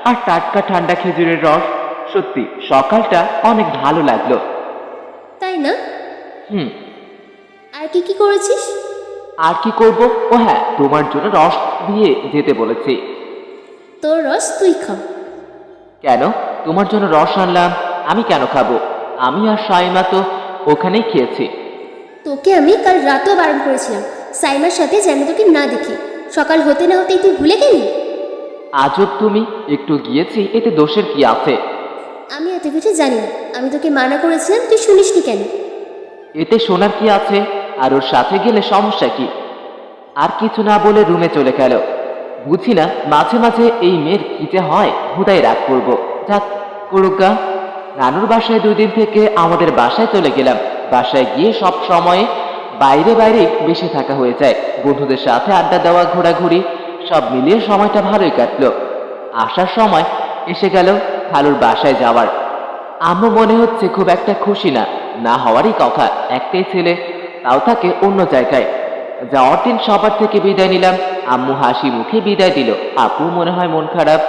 আর টাটকা ঠান্ডা খেজুরের রস। সত্যি সকালটা অনেক ভালো লাগলো। তাই না? হুম। আর কি কি করেছিস? আর কি করব? ও হ্যাঁ, তোমার জন্য রস দিয়ে যেতে বলেছি। তোর রস তুই খা। কেন? তোমার জন্য রস আনলাম, আমি কেন খাবো? আমি আর সাইমা তো ওখানেই খেয়েছি। তোকে আমি কাল রাতেও বারণ করেছিলাম সাইমার সাথে যেন তোকে না দেখি। সকাল হতে না হতেই তুই ভুলে গেলি? আজব তুমি, একটু গিয়েছি, এতে দোষের কি আছে? আমি এত কিছু জানি না। আমি তোকে মানা করেছিলাম, তুই শুনিসনি কেন? এতে শোনার কি আছে? আর ওর সাথে গেলে সমস্যা কি? আর কিছু না বলে রুমে চলে গেল। বুঝি না মাঝে মাঝে এই মেয়ের কি যে হয়, হুদাই রাগ করবো। যাক করুগা। নানুর বাসায় 2 দিন থেকে আমাদের বাসায় চলে গেলাম। বাসায় গিয়ে সব সময় বাইরে বাইরে বেশি থাকা হয়ে যায়। বন্ধুদের সাথে আড্ডা দেওয়া, ঘোরাঘুরি, সব মিলিয়ে সময়টা ভালোই কাটলো। আসার সময় এসে গেল খালুর বাসায় যাওয়ার। আম্মু মনে হচ্ছে খুব একটা খুশি না, না হওয়ারই কথা। একটাই ছেলে, তাও থাকে অন্য জায়গায়। যাওয়ার দিন সবার থেকে বিদায় নিলাম। আম্মু হাসি মুখে বিদায় দিল। আপু মনে হয় মন খারাপ।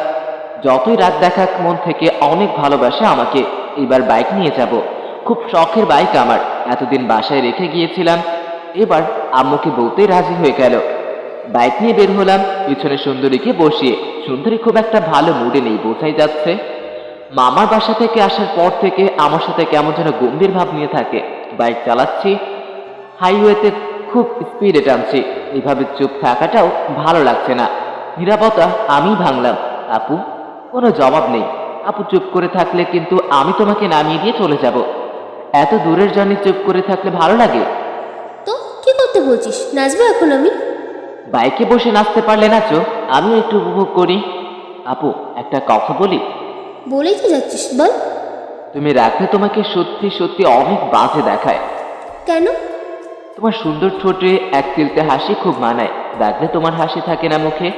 যতই রাত দেখাক মন থেকে অনেক ভালোবাসে আমাকে। এবার বাইক নিয়ে যাব। খুব শখের বাইক আমার, এতদিন বাসায় রেখে গিয়েছিলাম। এবার আম্মুকে বলতেই রাজি হয়ে গেল। বাইক নিয়ে বের হলাম, পিছনে সুন্দরীকে বসিয়ে। সুন্দরী খুব একটা ভালো মুডে নেই, বোঝাই যাচ্ছে। মামার বাসা থেকে আসার পর থেকে আমার সাথে কেমন যেন গম্ভীর ভাব নিয়ে থাকে। বাইক চালাচ্ছি, হাইওয়েতে খুব স্পিডে টানছি। এইভাবে চুপ থাকাটাও ভালো লাগছে না। নীরবতা আমি ভাঙলাম। আপু? কোনো জবাব নেই। আপু চুপ করে থাকলে কিন্তু আমি তোমাকে নামিয়ে দিয়ে চলে যাব। এত দূরের জার্নি চুপ করে থাকলে ভালো লাগে? তো কি করতে বলছিস? নাচবো এখন আমি? বাইকে বসে নাচতে পারলে নাচো, আমিও একটু উপভোগ করি। আপু একটা কথা বলি? বলেই তো যাচ্ছিস, বল। তুমি রাখলে তোমাকে সত্যি সত্যি অনেক বাজে দেখায়। কেন? তোমার সুন্দর ঠোঁটে এক তিলতে হাসি খুব মানায়। রাখলে তোমার হাসি থাকে না মুখে,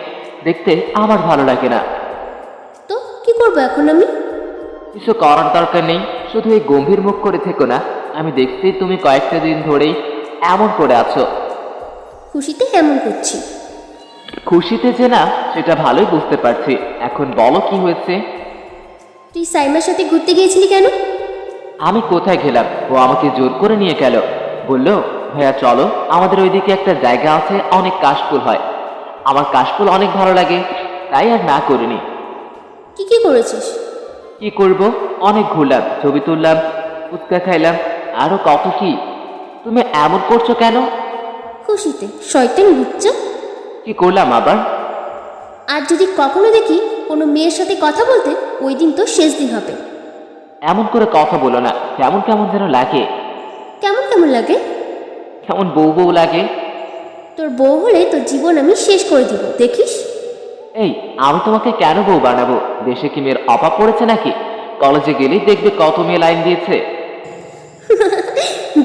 দেখতে আমার ভালো লাগে না। তো কি করবো এখন আমি? কিছু করার দরকার নেই, শুধু এই গম্ভীর মুখ করে থেকো না। আমি দেখছি তুমি কয়েকটা দিন ধরেই এমন করে আছো। খুশিতে এমন করছি। খুশিতে যে না সেটা ভালোই বুঝতে পারছি। এখন বলো কি হয়েছে? তুই সাইমার সাথে ঘুরতে গিয়েছিলি কেন? আমি কোথায় গেলাম? ও আমাকে জোর করে নিয়ে গেল। বলল, ভাইয়া চলো, আমাদের ওইদিকে একটা জায়গা আছে, অনেক কাশফুল হয়। আমার কাশফুল অনেক ভালো লাগে, তাই আর না করিনি। কি কি করেছিস? কি করব? অনেক ঘুরলাম, ছবি তুললাম, ফুচকা খাইলাম, আরো কত কি। তুমি এমন করছো কেন? খুশিতে শয়তান বুচ্চা। কি করলাম আবার? আর যদি কখনো দেখি কোনো মেয়ের সাথে কথা বলতে, ওই দিন তো শেষ দিন হবে। এমন করে কথা বলো না, কেমন কেমন যেন লাগে। কেমন কেমন লাগে? কেমন বউ বউ লাগে। তোর বউ হলে তোর জীবন আমি শেষ করে দিব, দেখিস। এই, আমি তোমাকে কেন বউ বানাবো? দেশে কি মেয়ের অভাব পড়েছে নাকি? কলেজে গেলেই দেখবে কত মেয়ে লাইন দিয়েছে।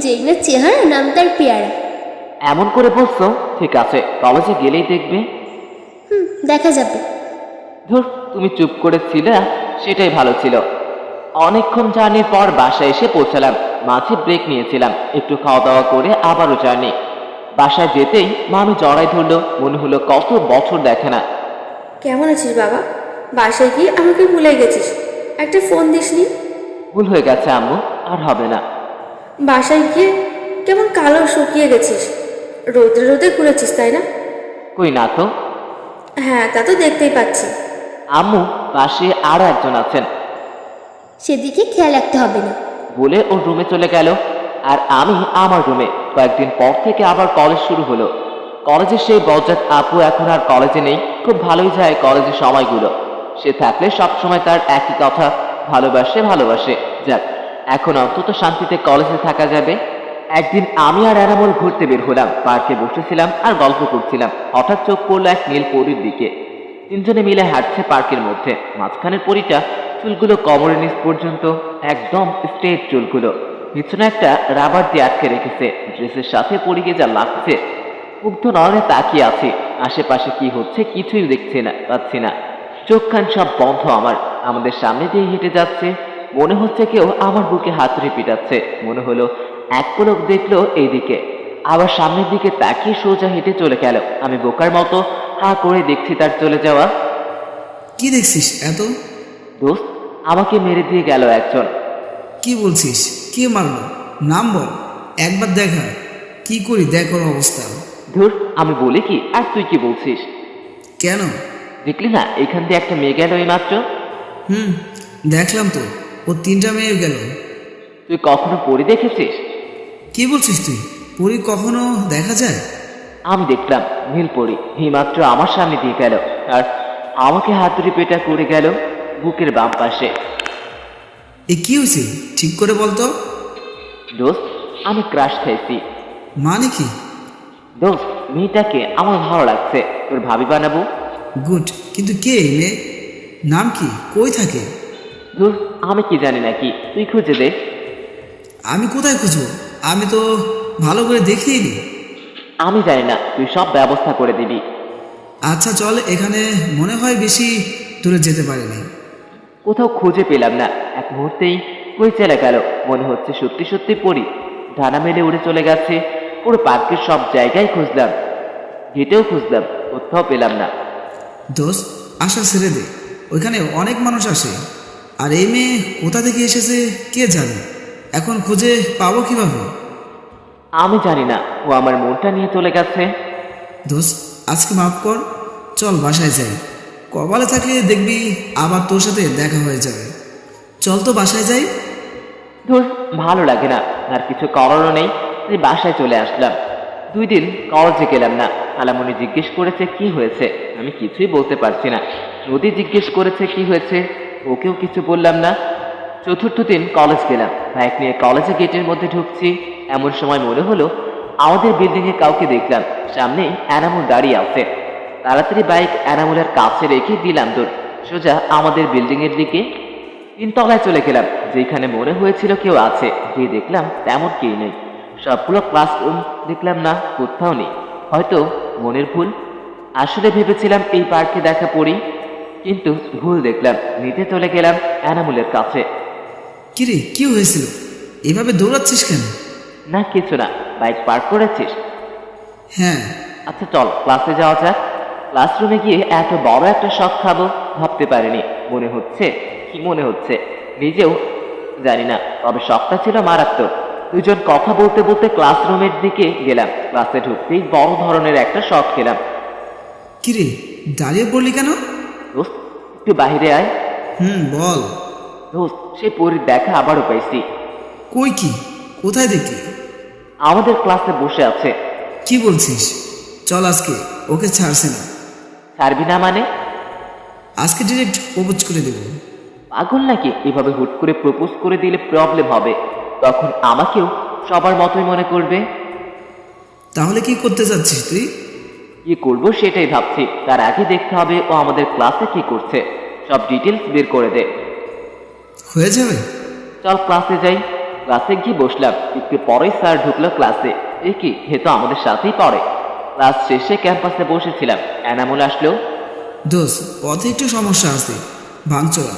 যেই না চেহারা নাম তার পেয়ারা। এমন করে বলছো? ঠিক আছে, কলেজে গেলেই দেখবে। দেখা যাবে। ধুর, তুমি চুপ করে ছিলে, সেটাই ভালো ছিল। অনেকক্ষণ জার্নির পর বাসায় এসে পৌঁছালাম। মাঝে ব্রেক নিয়েছিলাম, একটু খাওয়া দাওয়া করে আবারও জার্নি। বাসায় যেতেই মামি জড়াই ধরলো। মনে হলো কত বছর দেখে না। কেমন আছিস বাবা? বাসায় গিয়ে আমাকে ভুলে গেছিস, একটা ফোন দিসনি। ভুল হয়ে গেছে আম্মু, আর হবে না। বাসায় গিয়ে কেমন কালো শুকিয়ে গেছিস, রোদে রোদে ঘুরেছিস তাই না? কই না তো। হ্যাঁ, তা তো দেখতেই পাচ্ছি। আম্মু, পাশে আরো একজন আছেন। সেদিকে খেয়াল রাখতে হবে না বলে ওর রুমে চলে গেল। আর আমি আমার রুমে। কয়েকদিন পর থেকে আবার কলেজ শুরু হলো। কলেজের সেই বজ্জাত আপু এখন আর কলেজে নেই। খুব ভালোই যায় কলেজের সময়গুলো। সে থাকলে সবসময় তার একই কথা, ভালোবাসে ভালোবাসে। যাক, এখন অন্তত শান্তিতে কলেজে থাকা যাবে। একদিন আমি আর এনামল ঘুরতে বের হলাম। পার্কে বসেছিলাম আর গল্প করছিলাম। হঠাৎ চোখ পড়লো এক নীল পরীর দিকে। তিনজনে মিলে হাঁটছে পার্কের মধ্যে। মাঝখানের পরীটা, চুলগুলো কোমরের নিচ পর্যন্ত, একদম স্ট্রেট চুলগুলো। পিছনে একটা রাবার দিয়ে আটকে রেখেছে। ড্রেসের সাথে পরীকে যা লাগছে। মুগ্ধ নয়নে তাকিয়ে আছি। আশেপাশে কি হচ্ছে কিছুই দেখছি না, পাচ্ছি না। চোখ কান সব বন্ধ আমার। আমাদের সামনে দিয়ে হেঁটে যাচ্ছে। মনে হচ্ছে কেউ আমার বুকে হাতুড়ি পিটাচ্ছে। মনে হলো এক পলক দেখলো এইদিকে, আবার সামনের দিকে তাকিয়ে সোজা হেঁটে চলে গেল। আমি বোকার মতো হা করে দেখছি তার চলে যাওয়া। কি দেখছিস এত? দোস্ত, আমাকে মেরে দিয়ে গেল একজন। কি বলছিস? কে মারলো? নাম বল, একবার দেখা। কি করি দেখ ওর অবস্থা। ধুর, আমি বলি কি আর তুই কি বলছিস? কেন? দেখলি না এখান দিয়ে একটা মেয়ে গেল এই মাত্র। দেখলাম তো, ও 3টা মেয়ে গেল। তুই কখনো পরি দেখেছিস? কি বলছিস তুই? পরি কখনো দেখা যায়? আমি দেখলাম নীলপরি এইমাত্র আমার সামনে দিয়ে গেল, আর আমাকে হাতুড়ি পেটা করে গেল বুকের বাম পাশে। এ কি হয়েছে ঠিক করে বলতো। দোস্ত, আমি ক্রাশ খাইছি। মানে কি? দোস্ত, মেয়েটাকে আমার ভালো লাগছে, তোর ভাবি বানাবো। গুড, কিন্তু কে এই মেয়ে? নাম কি? কই থাকে? দোস্ত, আমি কি জানি নাকি, তুই খুঁজে দে। আমি কোথায় খুঁজবো? আমি তো ভালো করে দেখিনি। আমি জানি না, তুই সব ব্যবস্থা করে দিবি। আচ্ছা চল, এখানে মনে হয় বেশি দূরে যেতে পারিনি। কোথাও খুঁজে পেলাম না, এক মুহূর্তেই কই চলে গেল। মনে হচ্ছে সত্যি সত্যি পড়ি ডানা মেলে উড়ে চলে গেছে। পুরো পার্কের সব জায়গায় খুঁজলাম, হেঁটেও খুঁজলাম, কোথাও পেলাম না। দোস্ত, আশা ছেড়ে দে, ওইখানে অনেক মানুষ আসে। আর এই মেয়ে কোথা থেকে এসেছে কে জানে। এখন খুঁজে পাবো কিভাবে? আমি জানি না, ও আমার মনটা নিয়ে চলে গেছে। দোস্ত, আজকে মাফ কর, চল বাসায় যাই। কপালে থাকলে দেখবি আবার তোর সাথে দেখা হয়ে যাবে। চল তো বাসায় যাই। ধুর, ভালো লাগে না, আর কিছু করারও নেই, তাই বাসায় চলে আসলাম। 2 দিন কলেজে গেলাম না। আলামনি জিজ্ঞেস করেছে কি হয়েছে, আমি কিছুই বলতে পারছি না। নদী জিজ্ঞেস করেছে কি হয়েছে, ওকেও কিছু বললাম না। 4র্থ দিন কলেজ গেলাম, বাইক নিয়ে কলেজে গেটের মধ্যে ঢুকছি, এমন সময় মনে হলো আমাদের বিল্ডিংয়ে কাউকে দেখলাম। সামনেই এনামুল দাঁড়িয়ে আছে। তাড়াতাড়ি বাইক এনামুলের কাছে রেখে দিলাম দৌড় সোজা আমাদের বিল্ডিংয়ের দিকে। 3 তলায় চলে গেলাম, যেখানে মনে হয়েছিল কেউ আছে, গিয়ে দেখলাম তেমন কেউ নেই। সবগুলো ক্লাসরুম দেখলাম না, কোথাও নেই। হয়তো মনের ভুল। আসলে ভেবেছিলাম এই পার্কে দেখা পড়ি, কিন্তু ভুল দেখলাম। নিতে চলে গেলাম এনামুলের কাছে। কিরে, কি হয়েছিল? এভাবে দৌড়াচ্ছিস কেন? না কিছু না, বাইক পার্ক করেছিস? হ্যাঁ। আচ্ছা চল ক্লাসে যাওয়া যাক। ক্লাসরুমে গিয়ে এত বড় একটা শখ খাবো ভাবতে পারিনি। মনে হচ্ছে, কি মনে হচ্ছে নিজেও জানি না, তবে শখটা ছিল মারাত্মক। 2 জন কথা বলতে বলতে ক্লাসরুমের দিকে গেলাম। ক্লাসে ঢুকতেই বড় ধরনের একটা শখ খেলাম। কিরে, দাঁড়িয়ে পড়লি কেন? দোস্ত, একটু বাইরে আয়। বল। দোস্ত, সে পরীর দেখা আবারও পাইছি। কই কি? কোথায় দেখলি? আমাদের ক্লাসে বসে আছে। কি বলছিস? চল আজকে ওকে ছাড়ছে না। ছাড়বি না মানে? আজকে ডিরেক্ট প্রপোজ করে দেব। পাগল নাকি? এভাবে হুট করে প্রপোজ করে দিলে প্রবলেম হবে, তখন আমাকেও সবার মতোই মনে করবে। তাহলে কি করতে চাচ্ছিস তুই? কি করব সেটাই ভাবছি। তার আগে দেখতে হবে ও আমাদের ক্লাসে কি করছে, সব ডিটেলস বের করে দে। হয়ে যাবে। চল ক্লাসে যাই। ক্লাসে গিয়ে বসলাম। একটু পরেই স্যার ঢুকলো ক্লাসে। এ কি, হে তো আমাদের সাথেই পড়ে। ক্লাস শেষে ক্যাম্পাসে বসেছিলাম, এনামুল আসলো। দোষ, পথে একটু সমস্যা আছে, ভাঙচোরা।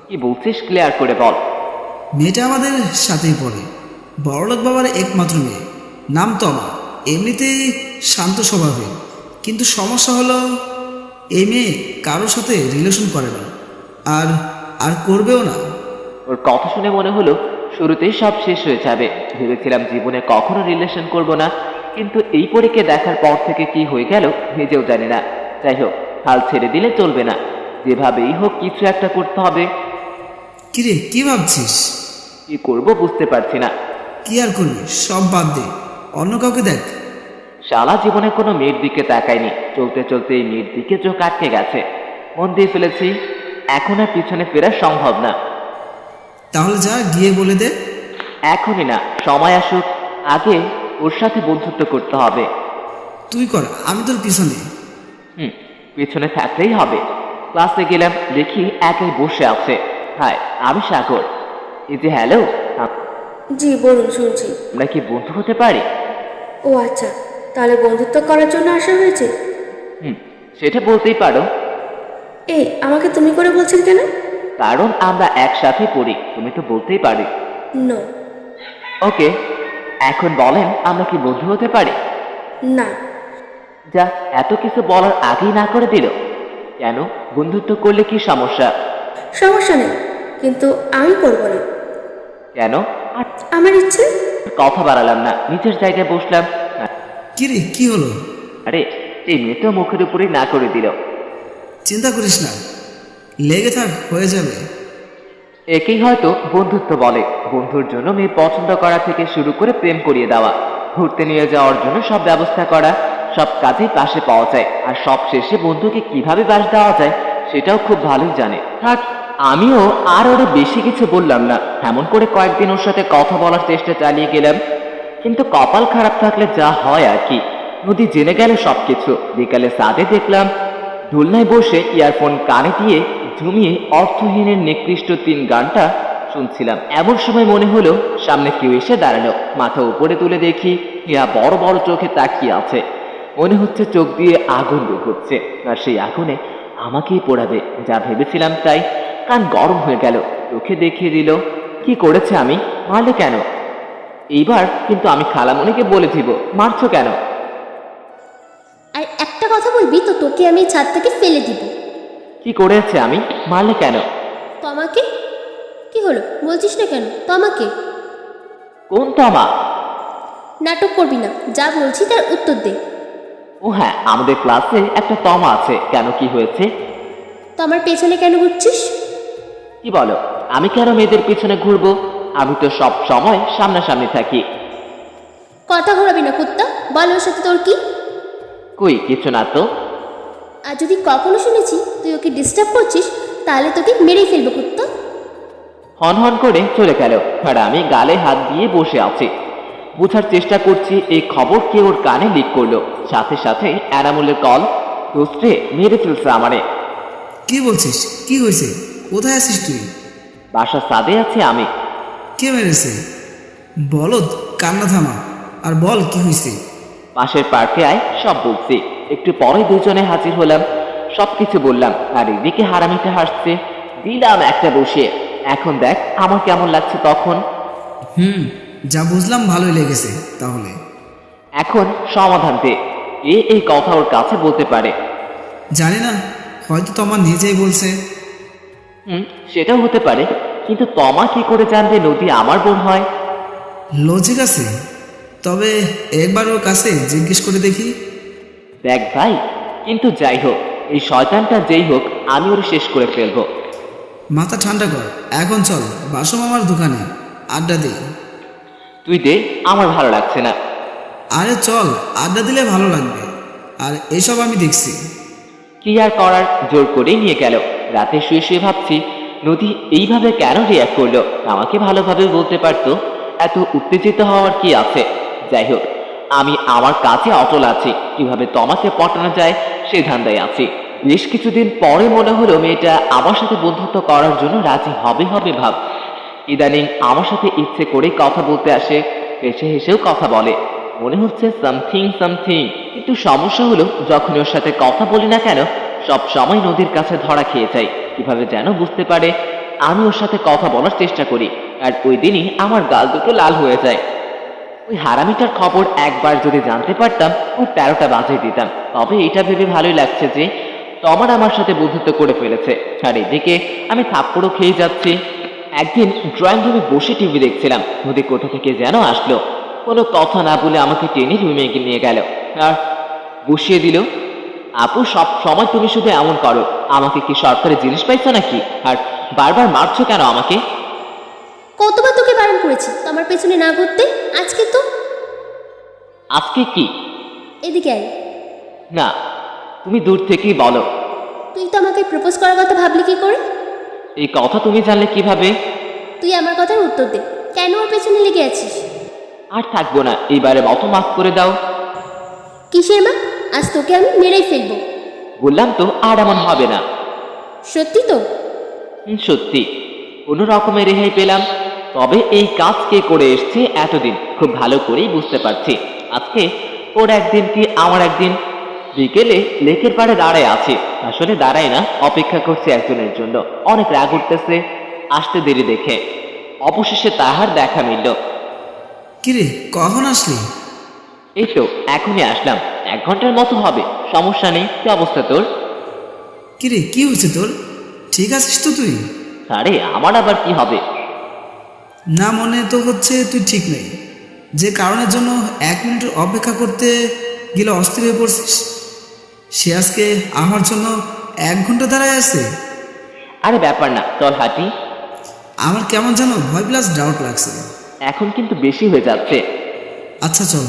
কি বলছিস, ক্লিয়ার করে বল। মেয়েটা আমাদের সাথেই পড়ে, বড়লোক বাবার একমাত্র মেয়ে, নাম তমা। এমনিতেই শান্ত স্বভাবের, কিন্তু সমস্যা হলো এই মেয়ে কারোর সাথে রিলেশন করে না, আর আর করবেও না। ওর কথা শুনে মনে হলো শুরুতেই সব শেষ হয়ে যাবে। ভেবেছিলাম জীবনে কখনো রিলেশন করব না, কিন্তু এই পরীকে দেখার পর থেকে কি হয়ে গেল নিজেও জানি না। যাই হোক, হাল ছেড়ে দিলে চলবে না, যেভাবেই হোক কিছু একটা করতে হবে। কিরে, কি ভাবছিস? কি করব বুঝতে পারছি না। কি আর করবি, সব বাদ দে, অন্য কাউকে দেখ। সারা জীবনে কোনো মেয়ের দিকে তাকায়নি, চলতে চলতে এই মেয়ের দিকে চোখ আটকে গেছে। মন দিয়ে ফেলেছি, এখন আর পিছনে ফেরা সম্ভব না। তাহলে যা গিয়ে বলে দে। এখনই না, সময় আসুক। আগে ওর সাথে বন্ধুত্ব করতে হবে। তুই কর, আমি তোর পিছনে। পিছনে থাকলেই হবে। ক্লাসে গেলাম, দেখি একাই বসে আছে। হাই, আমি সাগর। এই যে হ্যালো, জি বলুন, শুনছি। আমরা কি বন্ধু হতে পারি? ও আচ্ছা, তাহলে বন্ধুত্ব করার জন্য আসা হয়েছে। সেটা বলতেই পারো। এই, আমাকে তুমি করে বলছেন কেন? কারণ আমরা একসাথে পড়ি, তুমি তো বলতেই পারি। নো। ওকে, এখন বলেন আমরা কি বন্ধু হতে পারি? না। যা, এত কিছু বলার আগেই না করে দিল কেন? বন্ধুত্ব করলে কি সমস্যা? সমস্যা নেই, কিন্তু আমি করব না। কেন? আর আমার ইচ্ছে। কথা বাড়ালাম না, নিচের জায়গায় বসলাম। কিরে, কি হলো? আরে, এই মেয়ে তো মুখের উপরেই না করে দিল। চিন্তা করিস না, লেগে থাক, হয়ে যাবে। একেই হয়তো বন্ধুত্ব বলে। বন্ধুর জন্য মেয়ে পছন্দ করা থেকে শুরু করে প্রেম করিয়ে দেওয়া, ঘুরতে নিয়ে যাওয়ার জন্য সব ব্যবস্থা করা, সব কাজেই পাশে পাওয়া যায়। আর সব শেষে বন্ধুকে কিভাবে বাস দেওয়া যায় সেটাও খুব ভালোই জানে। থাক, আমিও আর ওরে বেশি কিছু বললাম না। এমন করে কয়েকদিন ওর সাথে কথা বলার চেষ্টা চালিয়ে গেলাম, কিন্তু কপাল খারাপ থাকলে যা হয় আর কি। নদী জেনে গেল সবকিছু। বিকালে সাদে দেখলাম দোলনায় বসে ইয়ারফোন কানে দিয়ে ঝুমিয়ে অর্থহীনের নিকৃষ্ট 3 গানটা শুনছিলাম। এমন সময় মনে হলো সামনে কেউ এসে দাঁড়ালো। মাথা উপরে তুলে দেখি ইয়া বড় বড় চোখে তাকিয়ে আছে। মনে হচ্ছে চোখ দিয়ে আগুন বের হচ্ছে, আর সেই আগুনে আমাকেই পোড়াবে। যা ভেবেছিলাম তাই। কান গরম হয়ে গেল। চোখে দেখিয়ে দিল। কি করেছে আমি? মারলে কেন? এইবার কিন্তু আমি খালামণিকে বলে দিব। মারছো কেন? আর একটা কথা বলবি তো তোকে আমি ছাদ থেকে ফেলে দিব। কি করেছে আমি? মারলে কেন? তোমাকে? কি হলো বলছিস না কেন? তোমাকে? কোন তমা? নাটক করবি না, যা বলছি তার উত্তর দে। ও হ্যাঁ, আমাদের ক্লাসে একটা তমা আছে। কেন, কি হয়েছে? তোমার পেছনে কেন ঘুরছিস? কি বলো? আমি কেন মেয়েদের পিছনে ঘুরবো? আমি তো সব সময় সামনাসামনি থাকি। কথা ঘোরাবি না কুত্তা। বল ওর সাথে তোর কি? কই কিছু না তো। আর যদি কখনো শুনেছি তুই ওকে ডিস্টার্ব করছিস তাহলে তোকে মেরেই ফেলবো কুত্তা। হন হন করে চলে গেল। আর আমি গালে হাত দিয়ে বসে আছি, বোঝার চেষ্টা করছি এই খবর কে ওর কানে লিক করলো। সাথে সাথে এনামুলের কল। দোস্তে মেরে ফেলছে আমারে। কি বলছিস? কি হয়েছে? কোথায় আছিস তুই? বাসার ছাদে আছি আমি। কে মেরেছে? বলদ, কান্না থামা আর বল কি হয়েছে। পাশের পার্কে আয়, সব বলছি। একটু পরে দুজনে হাজির হলাম, সবকিছু বললাম। আর এদিকে হারামিটা হাসছে। দিলাম একটা বসিয়ে। এখন দেখ আমার কেমন লাগছে তখন। যা বুঝলাম ভালোই লেগেছে তাহলে। এখন সমাধান দে। এই কথা ওর কাছে বলতে পারে? জানি না, হয়তো তোমার নিজেই বলছে। সেটাও হতে পারে, কিন্তু তমা কি করে জানবে নদী আমার বোন হয়? লজিক আছে, তবে একবার ওর কাছে জিজ্ঞেস করে দেখি। দেখ ভাই, কিন্তু যাই হোক, এই শয়তানটা যেই হোক আমি ওর শেষ করে ফেলবো। মাথা ঠান্ডা কর, এখন চল বাসু মামার দোকানে আড্ডা দিই। তুই দে, আমার ভালো লাগছে না। আরে চল, আড্ডা দিলে ভালো লাগবে। আর এসব আমি দেখছি। কি আর করার, জোর করেই নিয়ে গেল। রাতে শুয়ে শুয়ে ভাবছি নদী এইভাবে কেন রিয়াক্ট করলো। আমাকে ভালোভাবে বলতে পারতো। এত উত্তেজিত হওয়ার কি আছে? যাই হোক, আমি আমার কাছে অটল আছি। কিভাবে তমাকে পটানো যায় সে ধান্দায় আছি। বেশ কিছুদিন পরে মনে হলো মেয়েটা আমার সাথে বন্ধুত্ব করার জন্য রাজি হবে হবে ভাব। ইদানিং আমার সাথে ইচ্ছে করে কথা বলতে আসে, হেসে হেসেও কথা বলে। মনে হচ্ছে সামথিং সামথিং। কিন্তু সমস্যা হলো যখন ওর সাথে কথা বলি না কেন সব সময় নদীর কাছে ধরা খেয়ে যাই। কিভাবে যেন বুঝতে পারে আমি ওর সাথে কথা বলার চেষ্টা করি, আর ওই দিনই আমার গাল দুটো লাল হয়ে যায়। ওই হারামিটার খবর একবার যদি জানতে পারতাম ওর 13টা বাজিয়ে দিতাম। তবে এটা ভেবে ভালোই লাগছে যে তমার আমার সাথে বন্ধুত্ব করে ফেলেছে। আর এদিকে আমি থাপ্পড়ও খেয়ে যাচ্ছি। একদিন ড্রয়িং রুমে বসে টিভি দেখছিলাম, নদী কোথা থেকে যেন আসলো। কোনো কথা না বলে আমাকে টেনে রুমে নিয়ে গেল আর বসিয়ে দিল। আপু, সব সময় তুমি শুধু এমন করো। আমাকে কি সরকারি জিনিস পাইছো নাকি? আর বারবার মারছো কেন আমাকে? কতবার তোকে বারণ করেছি তোমার পেছনে না ঘুরতে। আজকে তো আজকে কি? এদিকে আয়। না, তুমি দূর থেকেই বলো। তুই তো আমাকে প্রপোজ করার কথা ভাবলি কি করে? এই কথা তুমি জানলে কিভাবে? তুই আমার কথার উত্তর দে, কেন ওর পেছনে লেগে আছিস? আর থাকবো না, এইবারে মতো মাফ করে দাও। কিসের মা? আজ তোকে আমি মেরেই ফেলবো। বললাম তো আর এমন হবে না। সত্যি তো? সত্যি। কোনো রকমের রেহাই পেলাম। তবে এই কাজ কে করে এসছে এতদিন খুব ভালো করেই বুঝতে পারছি। আজকে ওর একদিন কি আমার একদিন। বিকেলে লেকের পাড়ে দাঁড়ায় আছি। আসলে দাঁড়াই না, অপেক্ষা করছি একজনের জন্য। অনেক রাগ উঠতেছে আসতে দেরি দেখে। অবশেষে তাহার দেখা মিলল। কিরে, কখন আসলি? এই তো এখনই আসলাম, 1 ঘন্টার মতো হবে। সমস্যা নেই। কি অবস্থা তোর? কিরে, কি হয়েছে তোর? ঠিক আছিস তো তুই? আরে আমার আবার কি হবে? না, মনে তো হচ্ছে তুই ঠিক নেই। যে কারণের জন্য 1 মিনিট অপেক্ষা করতে গেলে অস্থির হয়ে পড়ছিস, সে আজকে আমার জন্য 1 ঘন্টা দাঁড়ায় আছে। আরে ব্যাপার না, চল হাঁটি। আমার কেমন যেন ভয় প্লাস ডাউট লাগছে। এখন কিন্তু বেশি হয়ে যাচ্ছে। আচ্ছা চল।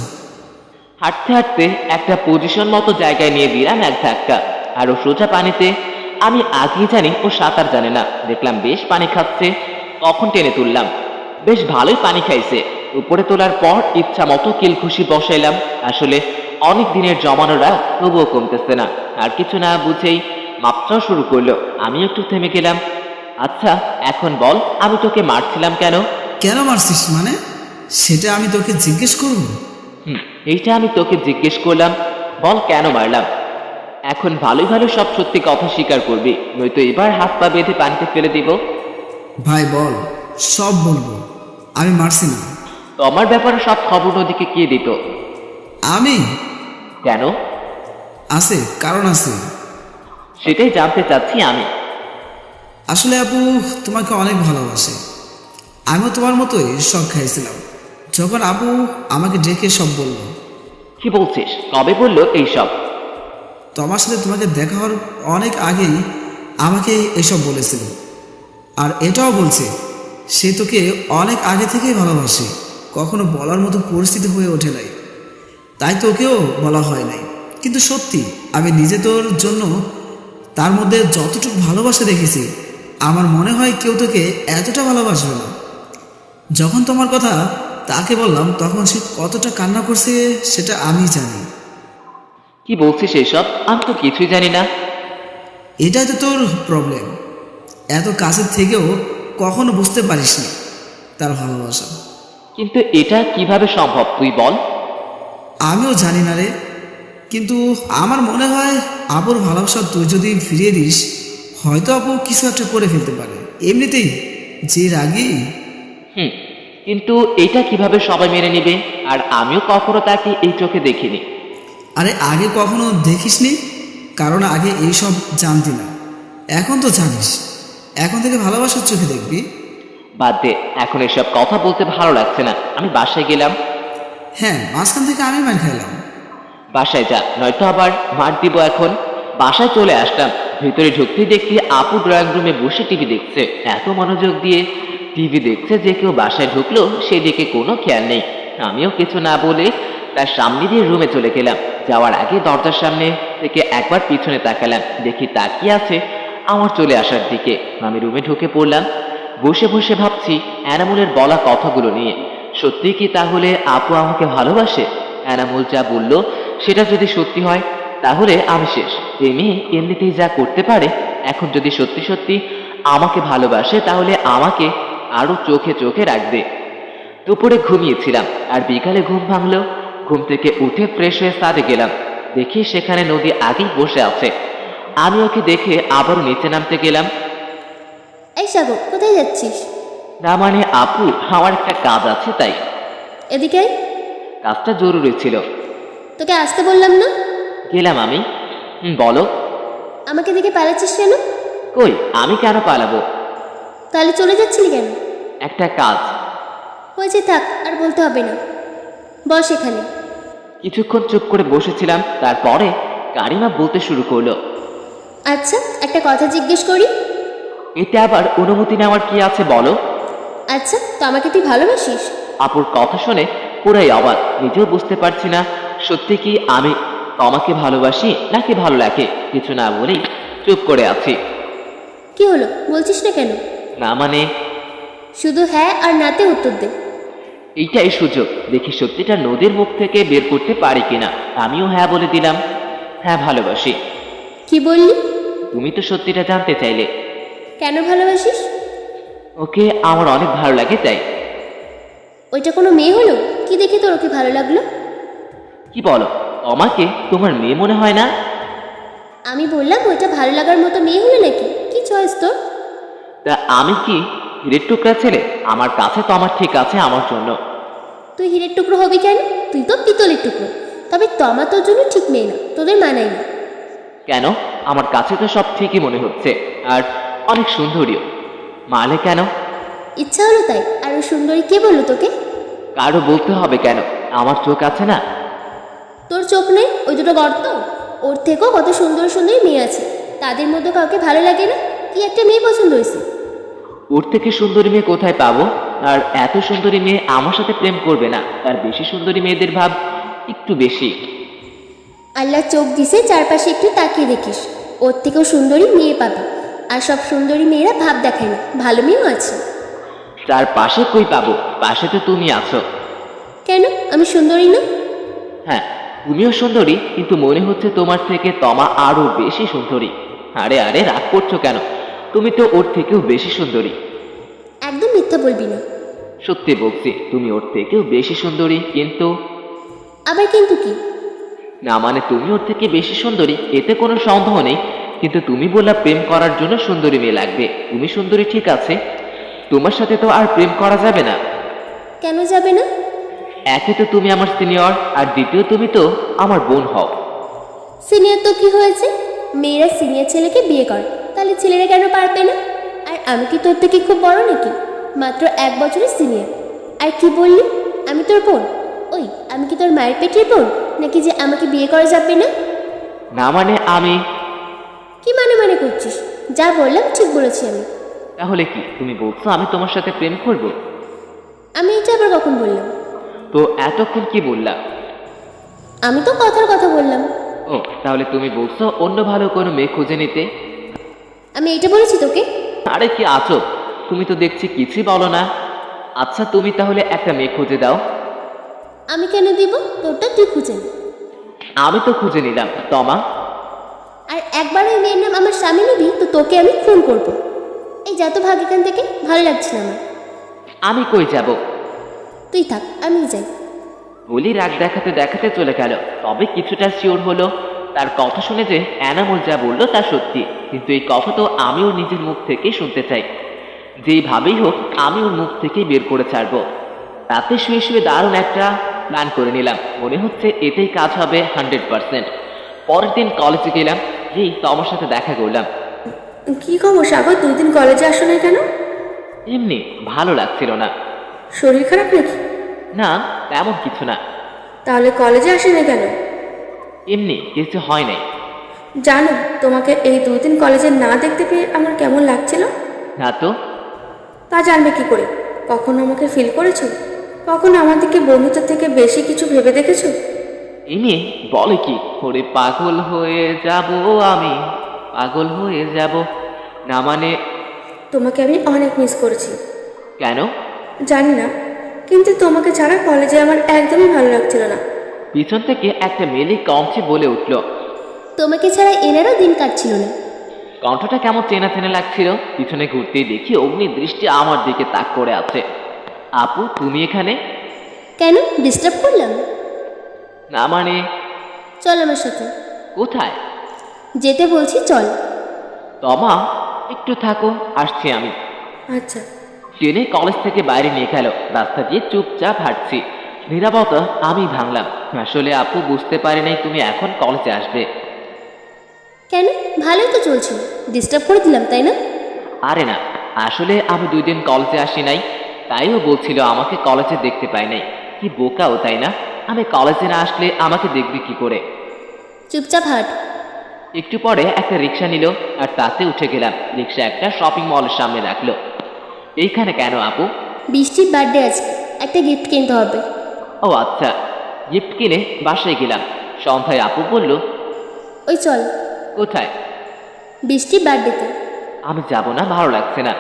হাঁটতে হাঁটতে একটা পজিশন মতো জায়গায় নিয়ে দিলাম এক ধাক্কা, আর ও সোজা পানিতে। আমি আগেই জানি ও সাঁতার জানে না, দেখলাম বেশ পানি খাচ্ছে, তখন টেনে তুললাম। বেশ ভালোই পানি খাইছে। উপরে তোলার পর ইচ্ছা মতো কিলখুশি বসাইলাম। আসলে অনেক দিনের জমানোরা তবুও কমতেছে না। আর কিছু না বুঝেই মাপটাও শুরু করলো। আমি একটু থেমে গেলাম। আচ্ছা এখন বল, আমি তোকে মারছিলাম কেন? কেন মারছিস মানে? সেটা আমি তোকে জিজ্ঞেস করব? এইটা আমি তোকে জিজ্ঞেস করলাম, বল কেন মারলাম। এখন ভালোই ভালো সব সত্যি কথা স্বীকার করবি, নয়তো এবার হাত পা বেঁধে পানিতে ফেলে দিব। ভাই বল, সব বলবো। আমি মারছি না। তোমার ব্যাপারে সব খবর নদীকে কে দিত? আমি? কেন? আছে, কারণ আছে। সেটাই জানতে চাচ্ছি আমি। আসলে আপু তোমাকে অনেক ভালোবাসে। আমিও তোমার মতোই শখ খাইছিলাম যখন আপু আমাকে ডেকে সব বলল। কি বলছিস? কবে বললো এইসব? তোমার সাথে তোমাকে দেখা হওয়ার অনেক আগেই আমাকে এসব বলেছিল। আর এটাও বলছে সে তোকে অনেক আগে থেকেই ভালোবাসে, কখনো বলার মতো পরিস্থিতি হয়ে ওঠে নাই, তাই তোকেও বলা হয় নাই। কিন্তু সত্যি আমি নিজে তোর জন্য তার মধ্যে যতটুকু ভালোবাসা দেখেছি, আমার মনে হয় কেউ তোকে এতটা ভালোবাসবে না। যখন তোমার কথা তাকে বললাম তখন সে কতটা কান্না করছে সেটা আমি জানি। কি বলছিস এইসব? আমি তো কিছুই জানি না। এটাই তো তোর প্রবলেম, এত কাছের থেকেও কখনো বুঝতে পারিসনি তার ভালোবাসা। কিন্তু এটা কিভাবে সম্ভব তুই বল। আমিও জানি না রে, কিন্তু আমার মনে হয় আপুর ভালোবাসা তুই যদি ফিরিয়ে দিস, হয়তো আপু কিছু একটা করে ফেলতে পারে। এমনিতেই যে রাগী। কিন্তু এটা কিভাবে সবাই মেনে নেবে? আর আমিও কখনো তাকে এই চোখে দেখিনি। আরে আগে কখনো দেখিসনি, কারণ আগে এইসব জানতি না। এখন তো জানিস, এখন থেকে ভালোবাসার চোখে দেখবি। বাদ দে, এখন এসব কথা বলতে ভালো লাগছে না। আমি বাসায় গেলাম। হ্যাঁ, মাঝখান থেকে আমি মার খাইলাম। বাসায় যা, নয়তো আবার মার দিব এখন। বাসায় চলে আসলাম। ভিতরে ঢুকতেই দেখি আপু ড্রয়িং রুমে বসে টিভি দেখছে। এত মনোযোগ দিয়ে টিভি দেখছে যে কেউ বাসায় ঢুকলো সেদিকে কোনো খেয়াল নেই। আমিও কিছু না বলে তার সামনে দিয়ে রুমে চলে গেলাম। যাওয়ার আগে দরজার সামনে থেকে একবার পিছনে তাকালাম, দেখি তাকিয়ে আছে আমার চলে আসার দিকে। আমি রুমে ঢুকে পড়লাম। বসে বসে ভাবছি এনামুলের বলা কথাগুলো নিয়ে। সত্যি কি তাহলে আপু আমাকে ভালোবাসে? এনামুল যা বলল সেটা যদি সত্যি হয় তাহলে আমি শেষ। এই মেয়ে এমনিতেই যা করতে পারে, এখন যদি সত্যি সত্যি আমাকে ভালোবাসে তাহলে আমাকে আরো চোখে চোখে রাখবে। দুপুরে ঘুমিয়েছিলাম, আর বিকালে ঘুম ভাঙলো। ঘুম থেকে উঠে ফ্রেশ হয়ে ছাদে গেলাম। দেখি সেখানে নদী আগেই বসে আছে। আমি ওকে দেখে আবারও নিচে নামতে গেলাম। এই সাগর, কোথায় যাচ্ছিস? না মানে আপু, আমার একটা কাজ আছে তাই। এদিকে আয়। কাজটা জরুরি ছিল। তোকে আসতে বললাম না? গেলাম আমি। বলো। আমাকে দেখে পালাচ্ছিস কেন? কই, আমি কেন পালাবো? তাহলে চলে যাচ্ছিলি কেন? একটা কাজ। হয়েছে, থাক, আর বলতে হবে না। বস এখানে। কিছুক্ষণ চুপ করে বসেছিলাম, তারপরে কারিমা বলতে শুরু করলো। আচ্ছা, একটা কথা জিজ্ঞেস করি। এতে আবার অনুমতি নেওয়ার কি আছে বলো। আচ্ছা, তো আমাকে তুই ভালোবাসিস? আপুর কথা শুনে পুরাই অবাক। নিজেও বুঝতে পারছি না সত্যি কি আমি তোমাকে ভালোবাসি নাকি ভালো লাগে। কিছু না বলেই চুপ করে আছি। কি হলো, বলছিস না কেন? না মানে শুধু হ্যাঁ আর নাতে উত্তর দে। এইটাই সুযোগ, দেখি সত্যিটা নদীর মুখ থেকে বের করতে পারি কিনা। আমিও হ্যাঁ বলে দিলাম। হ্যাঁ, ভালোবাসি। কি বললি? তুমি তো সত্যিটা জানতে চাইলে। কেন ভালোবাসিস? ওকে আমার অনেক ভালো লাগে তাই। ওইটা কোনো মেয়ে হলো? কি দেখে তোর ওকে ভালো লাগলো? কি বলো, আমাকে তোমার মেয়ে মনে হয় না? আমি বললাম ওইটা ভালো লাগার মতো মেয়ে হলো নাকি? কি চয়েস তোর? তা আমি কি হিরের টুকরা ছেলে? আমার কাছে তো আমার ঠিক আছে আমার জন্য। তুই হীরের টুকরো হবি কেন? তুই তো পিতলের টুকরো। তবে তমা তোর জন্য ঠিক মেয়ে না, তোদের মানায় না। কেন? আমার কাছে তো সব ঠিকই মনে হচ্ছে, আর অনেক সুন্দরীও। মালে কেন? ইচ্ছা হলো তাই। আর ওই সুন্দরী কে বললো তোকে? কারো বলতে হবে কেন? আমার চোখ আছে না? তোর চোখ নেই? ওই দুটো গর্ত, ওর থেকেও কত সুন্দর সুন্দর মেয়ে আছে, তাদের মধ্যে কাউকে ভালো লাগে না? কি একটা মেয়ে পছন্দ হয়েছে? ওর থেকে সুন্দরী মেয়ে কোথায় পাবো? আর এত সুন্দরী মেয়ে আমার সাথে প্রেম করবে না, তার বেশি সুন্দরী মেয়েদের ভাব একটু বেশি। আল্লাহ চোখ দিছে, চারপাশে একটু তাকিয়ে দেখিস, ওর থেকেও সুন্দরী মেয়ে পাবি। আর সব সুন্দরী মেয়েরা ভাব দেখায় না, ভালো মেয়েও আছে। তার পাশে কই পাবো? পাশে তো তুমি আছো। কেন, আমি সুন্দরী না? হ্যাঁ, তুমিও সুন্দরী, কিন্তু মনে হচ্ছে তোমার থেকে তমা আরো বেশি সুন্দরী। আরে আরে, রাগ করছো কেন? তুমি তো ওর থেকেও বেশি সুন্দরী। একদম মিথ্যা বলবি না। সত্যি বলছি, তুমি ওর থেকেও বেশি সুন্দরী। কিন্তু আবার কিন্তু কি? না মানে, তুমি ওর থেকে বেশি সুন্দরী, এতে কোনো সন্দেহ নেই। কিন্তু তুমি বললা প্রেম করার জন্য সুন্দরী মেয়ে লাগবে। তুমি সুন্দরী ঠিক আছে, তোমার সাথে তো আর প্রেম করা যাবে না। কেন যাবে না? একে তো তুমি আমার সিনিয়র, আর দ্বিতীয় তুমি তো আমার বোন হও। সিনিয়র তো কি হয়েছে? মেয়েরা সিনিয়র ছেলেকে বিয়ে করে, তাহলে ছেলেরা কেন পারবে না? আর আমি কি তোর থেকে খুব বড় নাকি? মাত্র 1 বছরের সিনিয়র। আর কি বললি, আমি তোর বোন? ওই, আমি কি তোর মায়ের পেটের বোন নাকি যে আমাকে বিয়ে করা যাবে না? না মানে আমি। কি মানে মানে করছিস? যা বললাম ঠিক বলেছি আমি। তাহলে কি তুমি বলছো আমি তোমার সাথে প্রেম করব? আমি এটা আবার কখন বললাম? তো এতক্ষণ কি বললা? আমি তো কথার কথা বললাম। ও, তাহলে তুমি বলছো অন্য ভালো কোনো মেয়ে খুঁজে নিতে? আমি এটা বলেছি তোকে? আরে কি আছো, তুমি তো দেখছি কিছুই বলো না। আচ্ছা, তুমি তাহলে একটা মেয়ে খুঁজে দাও। আমি কেন দিব? তোরটা তুই খুঁজে নে। আমি তো খুঁজে নিলাম তমা। আর একবার ওই মেয়ের নাম আমার স্বামী নিবি তো তোকে আমি খুন করব। এই যা তো ভাগ এখান থেকে, ভালো লাগছে না আমার। আমি কই যাব? তুই থাক, আমি যাই। বলি রাগ দেখাতে দেখাতে চলে গেল। তবে কিছুটা শিওর হলো, তার কথা শুনে যে এনামুল যা বললো তা সত্যি। কিন্তু এই কথা তো আমি ওর নিজের মুখ থেকেই শুনতে চাই। যেইভাবেই হোক আমি ওর মুখ থেকেই বের করে ছাড়বো। রাতে শুয়ে শুয়ে দারুণ একটা প্ল্যান করে নিলাম, মনে হচ্ছে এতেই কাজ হবে 100%। পরের দিন কলেজে গেলাম, যেই তোমার সাথে দেখা করলাম। কি খবর সাগর, 2 দিন কলেজে আসো না কেন? এমনি ভালো লাগছিল না। শরীর খারাপ নাকি? না, তেমন কিছু না। তাহলে কলেজে আসে না কেন? এমনি কিছু হয় নাই। জানো, তোমাকে এই 2 দিন কলেজে না দেখতে পেয়ে আমার কেমন লাগছিল? না তো। তা জানবে কি করে? কখনো আমাকে ফিল করেছো? কখনো আমার দিকে বন্ধুত্ব থেকে বেশি কিছু ভেবে দেখেছো? এমনি বলে কি, ওরে পাগল হয়ে যাব আমি, পাগল হয়ে যাব। না মানে। তোমাকে আমি অনেক মিস করেছি। কেন? জানি না, কিন্তু তোমাকে ছাড়া কলেজে আমার একদমই ভালো লাগছিল না। পিছন থেকে একটা মেলি কণ্ঠে বলে উঠল। তোমাকে ছাড়া এনারও দিন কাটছিল না। কণ্ঠটা কেমন চেনা চেনা লাগছিল। পিছনে ঘুরতেই দেখি অগ্নি দৃষ্টি আমার দিকে তাক করে আছে। আপু, তুমি এখানে? কেন, ডিস্টার্ব করলাম? না মানে। চল আমার সাথে। কোথায়? যেতে বলছি, চল। তমা, একটু থাকো, আসছি আমি। আচ্ছা। ট্রেনে কলেজ থেকে বাইরে নিয়ে গেল। রাস্তা দিয়ে চুপচাপ হাঁটছি। নীরবতা আমি ভাঙলাম। আসলে আপু বুঝতে পারি নাই তুমি এখন কলেজে আসবে। কেন, ভালোই তো চলছিল, ডিস্টার্ব করে দিলাম তাই না? আরে না, আসলে আমি 2 দিন কলেজে আসি নাই, তাইও বলছিল আমাকে কলেজে দেখতে পাই নাই। কি বোকাও তাই না? আমি কলেজে না আসলে আমাকে দেখবি কি করে? চুপচাপ হাঁট। একটু পরে একটা রিক্সা নিল, আর তাতে উঠে গেলাম। রিক্সা একটা শপিং মলের সামনে রাখলো। এইখানে কেন আপু? বৃষ্টির বার্থডে আছে, একটা গিফট কিনতে হবে। ও আচ্ছা। গিফট কিনে বাসায় গেলাম। সন্ধ্যায় আপু বলল, ওই চল। কোথায়? বৃষ্টির বার্থডেতে। আমি যাব না, ভালো লাগছে না।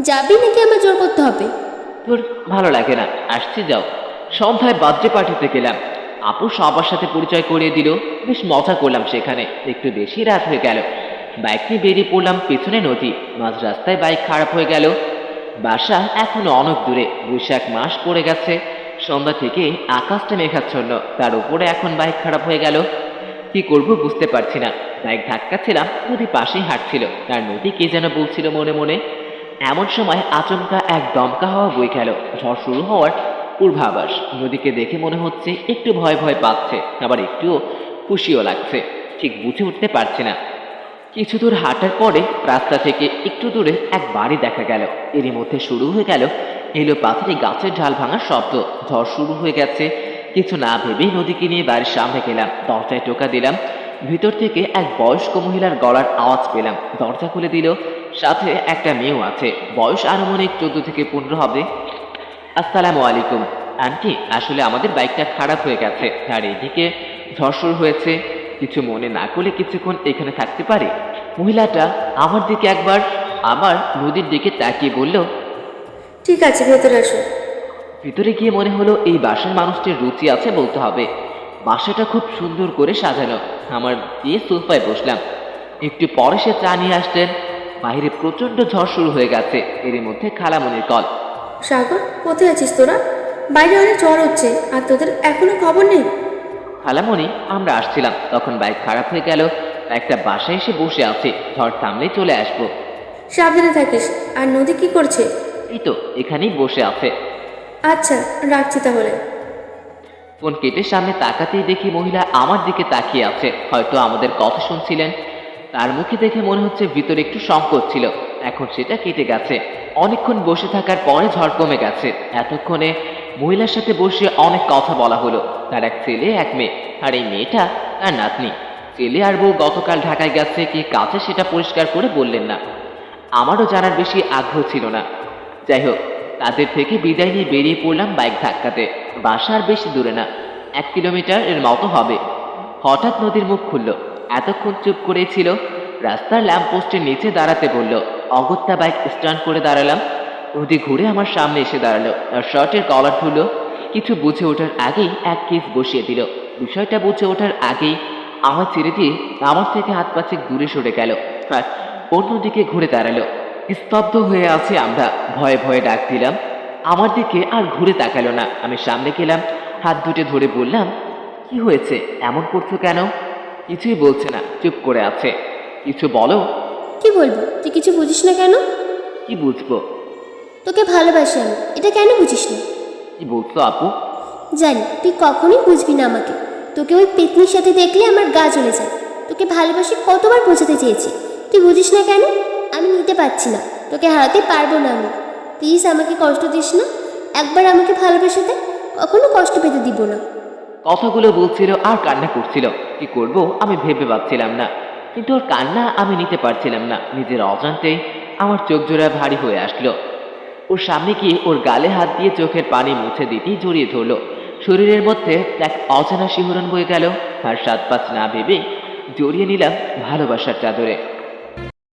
যাবি নাকি আমার জোর করতে হবে? তোর ভালো লাগে না, আসছি, যাও। সন্ধ্যায় বার্থডে পার্টিতে গেলাম। আপু সবার সাথে পরিচয় করিয়ে দিল। বেশ মজা করলাম সেখানে। একটু বেশি রাত হয়ে গেল। বাইক নিয়ে বেরিয়ে পড়লাম। পেছনে নদী। মাঝ রাস্তায় বাইক খারাপ হয়ে গেল। বাসা এখনো অনেক দূরে। বৈশাখ মাস পড়ে গেছে। সন্ধ্যা থেকে আকাশটা মেঘাচ্ছন্ন, তার উপরে এখন বাইক খারাপ হয়ে গেল। কি করব বুঝতে পারছি না। বাইক ধাক্কাচ্ছিলাম, নদী পাশেই হাঁটছিল, আর নদী কে যেন বলছিল মনে মনে। এমন সময় আচমকা এক দমকা হাওয়া বয়ে গেল। ঝড় শুরু হওয়ার পূর্বাভাস। নদীকে দেখে মনে হচ্ছে একটু ভয় ভয় পাচ্ছে, আবার একটুও খুশিও লাগছে। ঠিক বুঝে উঠতে পারছি না। কিছু দূর হাঁটার পরে রাস্তা থেকে একটু দূরে এক বাড়ি দেখা গেল। এরই মধ্যে শুরু হয়ে গেল এলো পাথরে গাছের ঢাল ভাঙার শব্দ। ঝড় শুরু হয়ে গেছে। কিছু না ভেবেই নদীকে নিয়ে বাড়ির সামনে গেলাম। দরজায় টোকা দিলাম। ভিতর থেকে এক বয়স্ক মহিলার গলার আওয়াজ পেলাম। দরজা খুলে দিল। সাথে একটা মেয়েও আছে, বয়স আনুমানিক 14 থেকে 15 হবে। আসসালামু আলাইকুম আন্টি, আসলে আমাদের বাইকটা খারাপ হয়ে গেছে আর এদিকে ঝড় শুরু হয়েছে। কিছু মনে না করলে কিছুক্ষণ এখানে থাকতে পারে? মহিলাটা আমার দিকে একবার আবার নদীর দিকে তাকিয়ে বলল। ঠিক আছে, ভেতরে আসো। ভিতরে গিয়ে মনে হলো এই বাসার মানুষটির রুচি আছে বলতে হবে। বাসাটা খুব সুন্দর করে সাজানো। আমার দিয়ে সোফায় বসলাম। একটু পরে সে চা নিয়ে আসলেন। বাইরে প্রচন্ড ঝড় শুরু হয়ে গেছে, এর মধ্যে খালামনির কল। সাগর, কোথায় আছিস তোরা? বাইরে অনেক ঝড় হচ্ছে আর তোদের এখনো খবর নেই। খালামণি, আমরা আসছিলাম তখন বাইক খারাপ হয়ে গেল। একটা বাসায় এসে বসে আছি, ঝড় থামলেই চলে আসবো। সাবধানে থাকিস। আর নদী কি করছে? এই তো এখানেই বসে আছে। আচ্ছা, রাখছি তাহলে। ফোন কেটে সামনে তাকাতেই দেখি মহিলা আমার দিকে তাকিয়ে আছে, হয়তো আমাদের কথা শুনছিলেন। তার মুখে দেখে মনে হচ্ছে ভিতরে একটু সংকোচ ছিল, এখন সেটা কেটে গেছে। অনেকক্ষণ বসে থাকার পরে ঝড় কমে গেছে। এতক্ষণে মহিলার সাথে বসে অনেক কথা বলা হলো। তার এক ছেলে এক মেয়ে, আর এই মেয়েটা তার নাতনি। ছেলে আর বউ গতকাল ঢাকায় গেছে কি কাছে সেটা পরিষ্কার করে বললেন না। আমারও জানার বেশি আগ্রহ ছিল না। যাই হোক, তাদের থেকে বিদায় নিয়ে বেরিয়ে পড়লাম বাইক ধাক্কাতে। বাসা আর বেশি দূরে না, 1 কিলোমিটার এর মতো হবে। হঠাৎ নদীর মুখ খুলল। এতক্ষণ চুপ করেই ছিল। রাস্তার ল্যাম্পপোস্টের নিচে দাঁড়াতে বলল। অগত্যা বাইক স্ট্যান্ড করে দাঁড়ালাম। নদী ঘুরে আমার সামনে এসে দাঁড়ালো আর শার্টের কলার ধরল। কিছু বুঝে ওঠার আগেই এক কিস বসিয়ে দিল। বিষয়টা বুঝে ওঠার আগেই আমার ছেড়ে দিয়ে আমার থেকে হাত পাঁচেক দূরে সরে গেল আর অন্যদিকে ঘুরে দাঁড়ালো। স্তব্ধ হয়ে আছি আমরা। ভয়ে ভয়ে ডাক দিলাম। আমার দিকে আর ঘুরে তাকালো না। আমি সামনে গেলাম, হাত দুটো ধরে বললাম, কি হয়েছে, এমন করছো কেন? কিছুই বলছে না, চুপ করে আছে। কিছু বলো। কি বলবো? তুই কিছু বুঝিস না কেন? কি বুঝবো? তোকে ভালোবাসি আমি, এটা কেন বুঝিস না? কি বলছো আপু? জানি তুই কখনোই বুঝবি না আমাকে। তোকে ওই পেতনির সাথে দেখলে আমার গা জ্বলে যায়। তোকে ভালোবাসি কতবার বোঝাতে চেয়েছি, তুই বুঝিস না কেন? আমি নিতে পারছি না, তোকে হারাতে পারবো না আমি। প্লিজ আমাকে কষ্ট দিস না, একবার আমাকে ভালোবেসে দে, কখনো কষ্ট পেতে দিব না। কথাগুলো বলছিল আর কান্না করছিল। কি করব আমি ভেবে পাচ্ছিলাম না, কিন্তু ওর কান্না আমি নিতে পারছিলাম না। নিজের অজান্তেই আমার চোখ জোড়া ভারী হয়ে আসলো। ওর সামনে গিয়ে ওর গালে হাত দিয়ে চোখের পানি মুছে দিতেই জড়িয়ে ধরলো। শরীরের মধ্যে এক অজানা শিহরণ বয়ে গেল আর 7-5 না ভেবে জড়িয়ে নিলাম ভালোবাসার চাদরে।